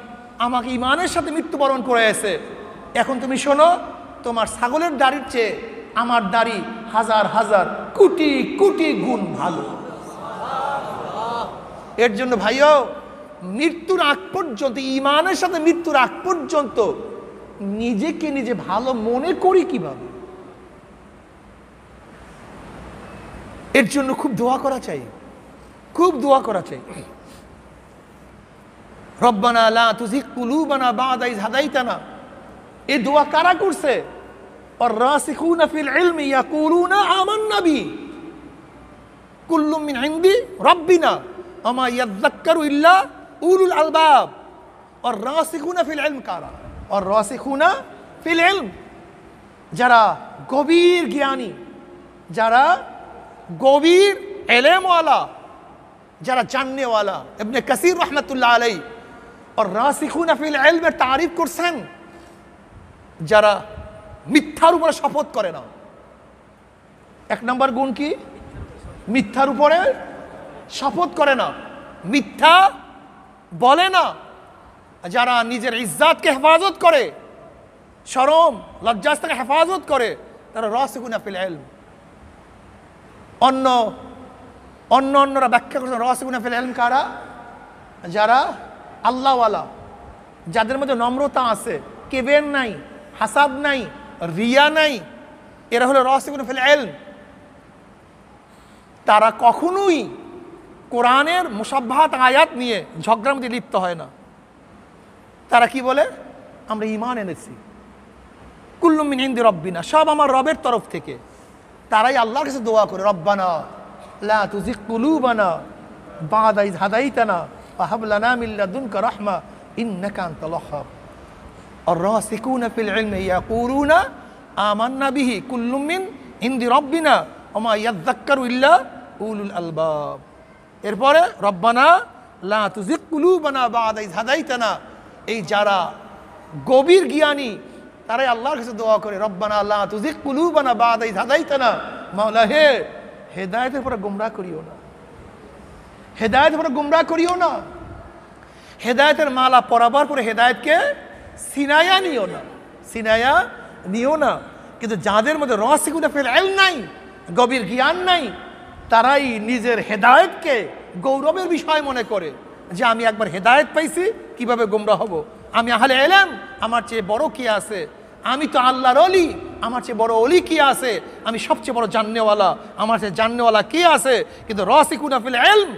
আমাকে ঈমানের সাথে মৃত্যুবরণ করেছে। এখন তুমি শোনো, তোমার ছাগলের দাড়ির চেয়ে আমার দাড়ি 1000 কোটি কোটি গুণ ভালো। এর জন্য ভাইও, মৃত্যুর আগ পর্যন্ত, ঈমানের সাথে মৃত্যুর আগ পর্যন্ত নিজেকে নিজে ভালো মনে করি কিভাবে, এর জন্য খুব দোয়া করা চাই, খুব দোয়া করা চাই। রব্বানা লা তুযিগ কুলুবানা বা'দা ইয হাদাইতানা, এই দোয়া কারা করছে? আর রাসিখুনা ফিল ইলমি ইয়াকুলুনা আমান্না বি কুল্লুম মিন ইনদি রাব্বিনা ওয়া মা ইয়াযাক্কারু ইল্লা উলুল আলবাব। আর রাসিখুনা ফিল ইলম কারা? আর রাসিখুনা ফিল ইলম, যারা গভীর জ্ঞানী, যারা গভীর এলেমওয়ালা, যারা জাননেওয়ালা। ইবনে কাসির রহমতুল্লাহ আলাইহি আর রাসিখুনা ফিল ইলমের তারিফ করছেন যারা মিথ্যার উপরে শপথ করে না। 1 নম্বর গুণ কি? মিথ্যার উপরে শপথ করে না, মিথ্যা বলে না। যারা নিজের ইজ্জাতকে হেফাজত করে, শরম লজ্জাকে হেফাজত করে, তারা রাসিখুনা ফিল ইলম। অন্যরা ব্যাখ্যা করছেন রাসিখুনা ফিল ইলম কারা? যারা আল্লাহওয়ালা, যাদের মধ্যে নম্রতা আছে, কিবর নাই, হাসাদ নাই, রিয়া নাই, এরা হলো রাসিখুনা ফিল ইলম। তারা কখনোই কোরআনের মুসাব্বাহাত আয়াত নিয়ে ঝগড়ার মধ্যে লিপ্ত হয় না। তারা কি বলে? আমরা ঈমান এনেছি, কুল্লুম মিন ইনদি রাব্বিনা, সব আমার রবের তরফ থেকে। তারাই আল্লাহর কাছে দোয়া করে, রব্বানা লা তুজিগ কুলুবানা বাদা ইয হাদাইতানা ওয়া হাব লানা মিন লাদুনকা রাহমা ইন্নাকা আনতাল ওয়াহ্হাব। আর-রাসিকুনা ফিল ইলমি ইয়াকুলুনা আমান্না বিহি কুল্লুম মিন ইনদি রাব্বিনা ওয়া মা ইয়াযাক্কারু ইল্লা উলুল আলবাব। এরপরে রব্বানা লা তুজিগ কুলুবানা বাদা ইয হাদাইতানা। এই যারা গভীর জ্ঞানী তারাই আল্লাহর কাছে দোয়া করে, রব্বানা লা তুজিগ কুলুবানা বাদা ইয হাদাইতানা। মাওলা হে, হেদায়েতের পরে গোমরাহ করিও না, হেদায়েতের পরে গোমরাহ করিও না। হেদায়েতের মালা পরাবার পরে হেদায়েতকে সিনায়া নিও না, সিনায়া নিও না। কিন্তু যাদের মধ্যে রাসিকুনা ফিল ইলম নাই, গভীর জ্ঞান নাই, তারাই নিজের হেদায়েতকে গৌরবের বিষয় মনে করে যে আমি একবার হেদায়েত পাইছি, কিভাবে গোমরাহ হব? আমি আহলে ইলম, আমার চেয়ে বড় কি আছে? আমি তো আল্লাহর ওলি, আমার চেয়ে বড় ওলি কি আছে? আমি সবচেয়ে বড় জান্নেওয়ালা, আমার চেয়ে জান্নেওয়ালা কি আছে? কিন্তু রাসিকুনা ফিল ইলম,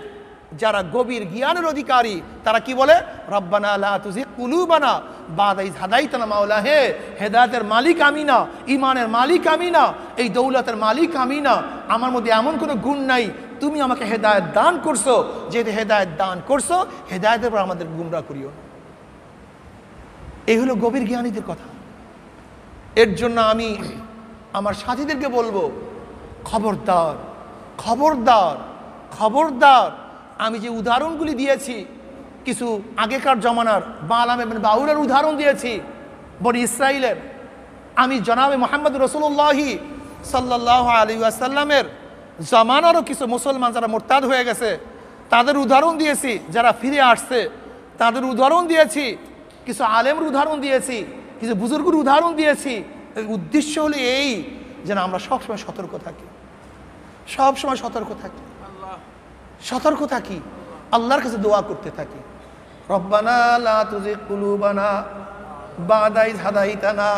যারা গভীর জ্ঞানের অধিকারী, তারা কি বলে? রব্বানা লা তুজিগ কুলুবানা বাদা ইয হাদাইতানা। মাওলা হে, হেদায়েতের মালিক আমি না, ঈমানের মালিক আমি না, এই দৌলতের মালিক আমি না, আমার মধ্যে এমন কোনো গুণ নাই, তুমি আমাকে হেদায়েত দান করছো, যেহেতু হেদায়েত দান করছো, হেদায়েতের পর আমাদের গুমরাহ করিও না। এই হলো গভীর জ্ঞানীদের কথা। এর জন্য আমি আমার সাথীদেরকে বলবো, খবরদার খবরদার খবরদার। আমি যে উদাহরণগুলি দিয়েছি, কিছু আগেকার জমানার বালাম ইবনে বাউরের উদাহরণ দিয়েছি, বনি ইসরাইলের। আমি জনাবে মুহাম্মদ রাসূলুল্লাহ সাল্লাল্লাহু আলাইহি ওয়াসাল্লামের জামানারও কিছু মুসলমান যারা মুরতাদ হয়ে গেছে তাদের উদাহরণ দিয়েছি, যারা ফিরে আসছে তাদের উদাহরণ দিয়েছি, কিছু আলেমের উদাহরণ দিয়েছি, কিছু বুজুর্গের উদাহরণ দিয়েছি। উদ্দেশ্য হলো এই, যেন আমরা সবসময় সতর্ক থাকি, সবসময় সতর্ক থাকি, সতর্ক থাকি, আল্লাহর কাছে দোয়া করতে থাকি। রব্বানা লা তুজিগ কুলুবানা বাদা ইয হাদাইতানা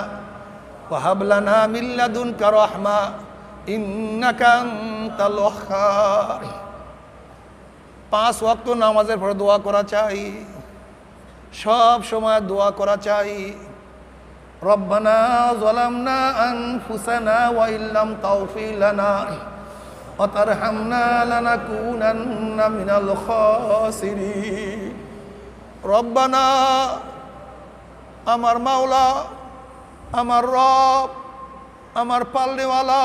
ওয়া হাব লানা মিন লাদুনকা রাহমা ইন্নাকা আনতাল ওয়াহ্হাব। 5 ওয়াক্ত নামাজের পরে দোয়া করা চাই, সব সময় দোয়া করা চাই। রব্বানা যালামনা আনফুসানা ওয়া ইল্লাম তাগফির লানা ওয়া তারহামনা লানাকুনান্না মিনাল খাসিরিন। রব্বানা, আমার মাওলা, আমার রব, আমার পালনেওয়ালা,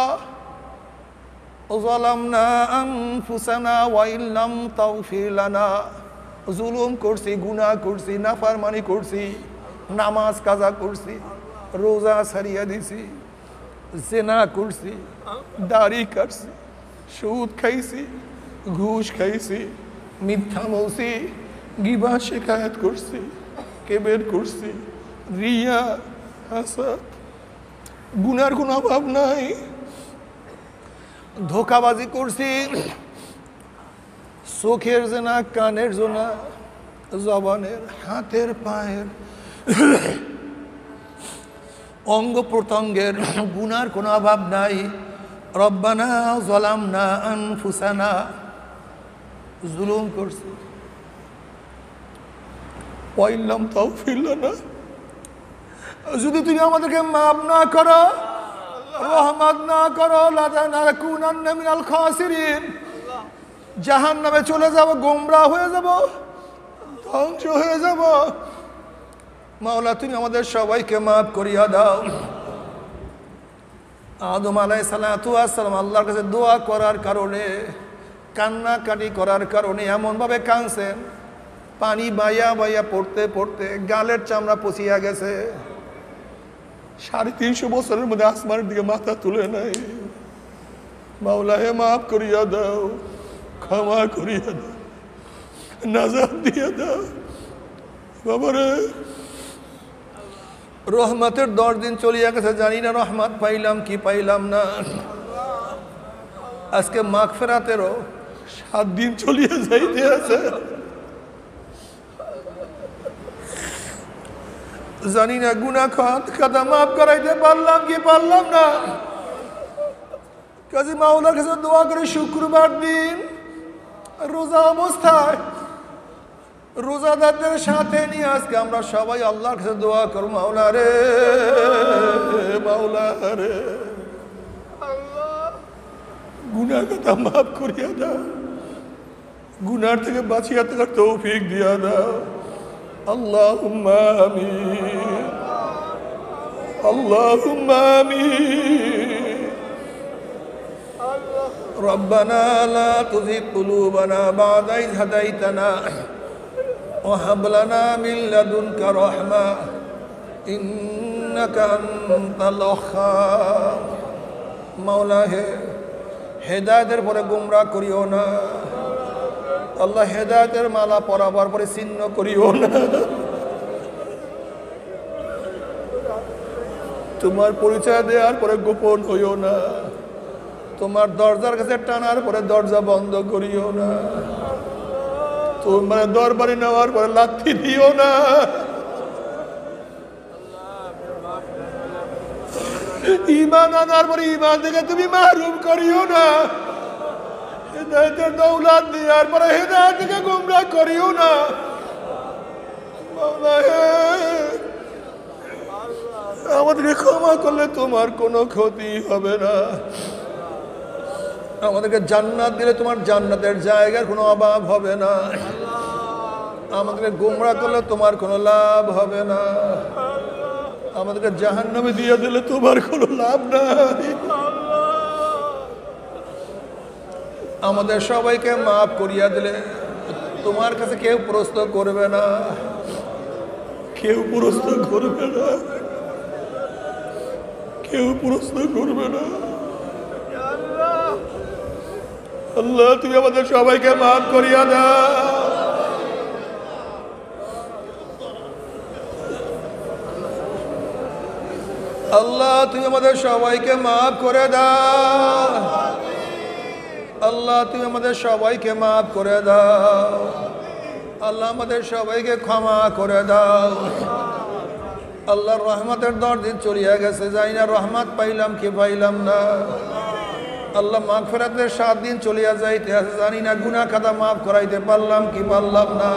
যালামনা আনফুসানা ওয়া ইল্লাম তাগফির লানা। জুলুম করছি, গুনাহ করছি, নাফরমানি করছি, নামাজ কাজা করছি, রোজা ছাড়িয়া দিছি, জিনা করছি, দাড়ি কাটছি, সুদ খাইছি, ঘুষ খাইছি, মিথ্যা বলছি, গিবত শিকায়ত করছি, কেবের করছি, রিয়া হাসাদ, গুনার কোনো অভাব নাই, ধোকাবাজি করছি, চোখের জেনা, কানের জোনা, জবানের, হাতের, পায়ের, অঙ্গ প্রত্যঙ্গের গুনার কোনো অভাব নাই। রব্বানা যালামনা আনফুসানা, জুলুম করছি, ওয়া ইল্লাম তাগফির লানা, যদি তুমি আমাদেরকে মাফ না করো, রহমত না করো, লানাকুনান্না মিনাল খাসিরিন, জাহান্নামে চলে যাব, গোমরাহ হয়ে যাব, ধ্বংস হয়ে যাব। মাওলা, তুমি আমাদের সবাইকে মাফ করিয়া দাও। আদম আলাইহিস সালাতু ওয়াস সালাম আল্লাহর কাছে দোয়া করার কারণে, কান্নাকাটি করার কারণে এমনভাবে কাঁদছেন, পানি বাইয়া বাইয়া পড়তে পড়তে গালের চামড়া পচিয়া গেছে। 350 বছরের মধ্যে আসমানের দিকে মাথা তুলে নাই। মাওলা হে, মাফ করিয়া দাও, ক্ষমা করিয়া দাও, নাজাত দিয়ে দাও। বাবারে, রহমতের 10 দিন চলিয়া গেছে, জানি না রহমত পাইলাম কি পাইলাম না। আজকে মাগফিরাতেরও 7 দিন চলিয়া যাইতে আছে, জানি না গুনাহ খাতা মাফ করাইতে পারলাম কি পারলাম না। কাজী মাওলার কাছে দোয়া করে শুক্রবার দিন রোজা অবস্থায় রোজাদারদের সাথে নিয়ে আজকে আমরা সবাই আল্লাহর কাছে দোয়া করব, মাওলা রে, মাওলা রে, গুনার কথা মাফ করিয়া দাও, গুনার থেকে বাঁচিয়া থাকার তৌফিক দিয়া দাও। আল্লাহুম্মা আমিন, আল্লাহুম্মা আমিন। রব্বানা লা তুযিগ কুলুবানা বা'দা ইয হাদাইতানা ওয়া হাব লানা মিন লাদুনকা রাহমা ইন্নাকা আনতাল ওয়াহ্হাব। মাওলা হে, হেদায়েতের পরে গুমরাহ করিও না আল্লাহ, হেদায়েতের মালা পরাবার পরে ছিন্ন করিও না। তোমার পরিচয় দেওয়ার পরে গোপন হইও না, তোমার দরজার কাছে টানার পরে দরজা বন্ধ করিও না, তোমার দরবারে নেওয়ার পরে লাথি দিও না। ঈমান আনার পরে ঈমান থেকে তুমি মাহরুম করিও না, হেদায়েতের দৌলত দেওয়ার পরে হেদায়েত থেকে গুমরাহ করিও না। মাওলা হে, আমাদেরকে ক্ষমা করলে তোমার কোনো ক্ষতি হবে না, আমাদেরকে জান্নাত দিলে তোমার জান্নাতের জায়গার কোনো অভাব হবে না, আমাদেরকে গুমরাহ করলে তোমার কোনো লাভ হবে না, আমাদেরকে জাহান্নামে দিয়ে দিলে তোমার কোনো লাভ নাই। আমাদের সবাইকে মাফ করিয়া দিলে তোমার কাছে কেউ প্রশ্ন করবে না, কেউ প্রশ্ন করবে না, কেউ প্রশ্ন করবে না। আল্লাহ, তুমি আমাদের সবাইকে মাফ করিয়া দাও। আল্লাহ, তুমি আমাদের সবাইকে মাফ করে দাও। আল্লাহ, তুমি আমাদের সবাইকে মাফ করে দাও। আল্লাহ, আমাদের সবাইকে ক্ষমা করে দাও। আল্লাহর রহমতের 10 দিন চলিয়া গেছে, যাই না রহমত পাইলাম কি পাইলাম না। আল্লাহ, মাগফিরাতের 7 দিন চলিয়া যাইতে আছে, জানি না গুনাহ খাতা মাফ করাইতে পারলাম কি পারলাম না।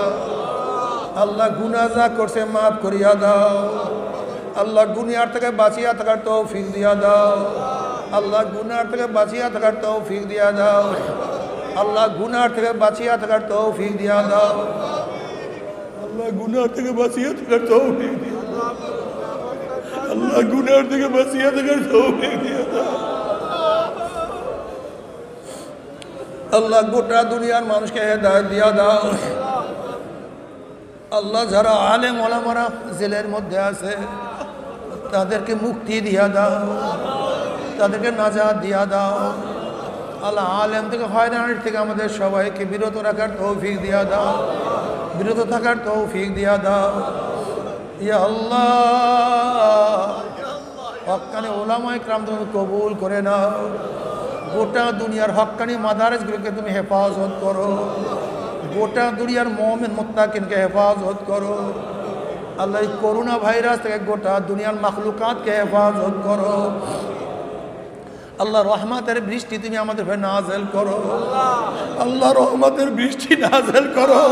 আল্লাহ, গুনাহ যা করছে মাফ করিয়া দাও। আল্লাহ, গুনার থেকে বাঁচিয়া থাকার তৌফিক দিয়া দাও। আল্লাহ, গুনার থেকে বাঁচিয়া থাকার তৌফিক দিয়া দাও। আল্লাহ, গুনার থেকে বাঁচিয়া থাকার তৌফিক দিয়া দাও। আল্লাহ, গুনার থেকে বাঁচিয়া থাকার তৌফিক দিয়া দাও। আল্লাহ, গুনার থেকে বাঁচিয়া থাকার তৌফিক দিয়া দাও। আল্লাহ, গোটা দুনিয়ার মানুষকে হেদায়েত দিয়া দাও। আল্লাহ, যারা আলেম ওলামারা জেলের মধ্যে আছে তাদেরকে মুক্তি দিয়া দাও, তাদেরকে নাজাত দিয়া দাও। আল্লাহ, আলেম থেকে হয়রানির থেকে আমাদের সবাইকে বিরত রাখার তৌফিক দিয়া দাও, বিরত থাকার তৌফিক দিয়া দাও। ইয়া আল্লাহ, হক্কানি ওলামায়ে কেরাম তুমি কবুল করে নাও। গোটা দুনিয়ার হক্কানি মাদারিসগুলোকে তুমি হেফাজত করো, গোটা দুনিয়ার মুমিন মুত্তাকিনকে হেফাজত করো। আল্লাহ, এই করোনা ভাইরাস থেকে গোটা দুনিয়ার মাখলুকাতকে হেফাজত করো। আল্লাহ, রহমতের বৃষ্টি তুমি আমাদের উপর নাযিল করো। আল্লাহ, রহমতের বৃষ্টি নাযিল করো।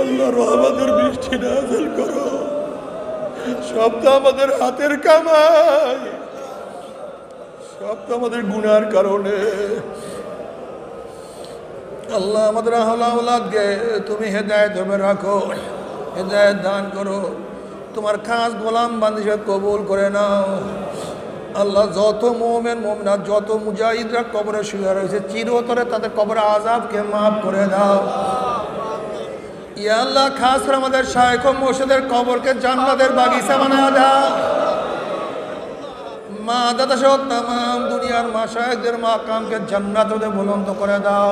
আল্লাহ, রহমতের বৃষ্টি নাযিল করো। সব তো আমাদের হাতের কামাই, সব তো আমাদের গুনার কারণে। আল্লাহ, আমাদের আহলে আওলাদকে তুমি হেদায়েত হবে রাখো, হেদায়েত দান করো। তোমার খাস গোলাম বান্দীকে কবুল করে নাও। আল্লাহ, যত মুমিন মুমিনাত, যত মুজাহিদরা কবরে শুয়ে রয়েছে চিরতরে তাদের কবরে আযাবকে মাফ করে দাও। ইয়া আল্লাহ, খাস করে আমাদের শায়েখ ও মুর্শিদের কবরকে জান্নাতের বাগিচা বানায়া দাও। মা দাদা সহ তামাম দুনিয়ার মাশায়েখদের মাকামকে জান্নাতে বুলন্দ করে দাও।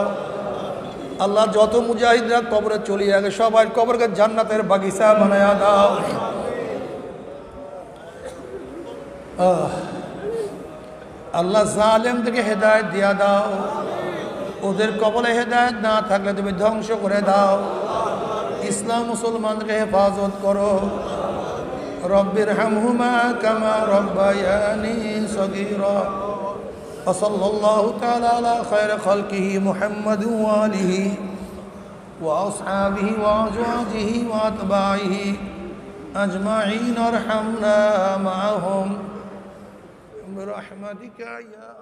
আল্লাহ, যত মুজাহিদরা কবরে চলিয়ে গেছে সবার কবরকে জান্নাতের বাগিচা বানায়া দাও। আল্লাহ, জালেমদেরকে হেদায়েত দিয়া দাও। ওদের কবলে হেদায়েত না থাকলে তুমি ধ্বংস করে দাও। ইসলাম মুসলমানকে হেফাজত করো। রব্বির হামহুমা কামা রব্বায়ানি সগীরা। ওয়াসাল্লাল্লাহু তাআলা আলা খায়রি খালকিহি মুহাম্মাদিন ওয়া আলিহি ওয়া আসহাবিহি ওয়া আজওয়াজিহি ওয়া আতবাইহি আজমাইন আরহামনা মাআহুম برحمتك يا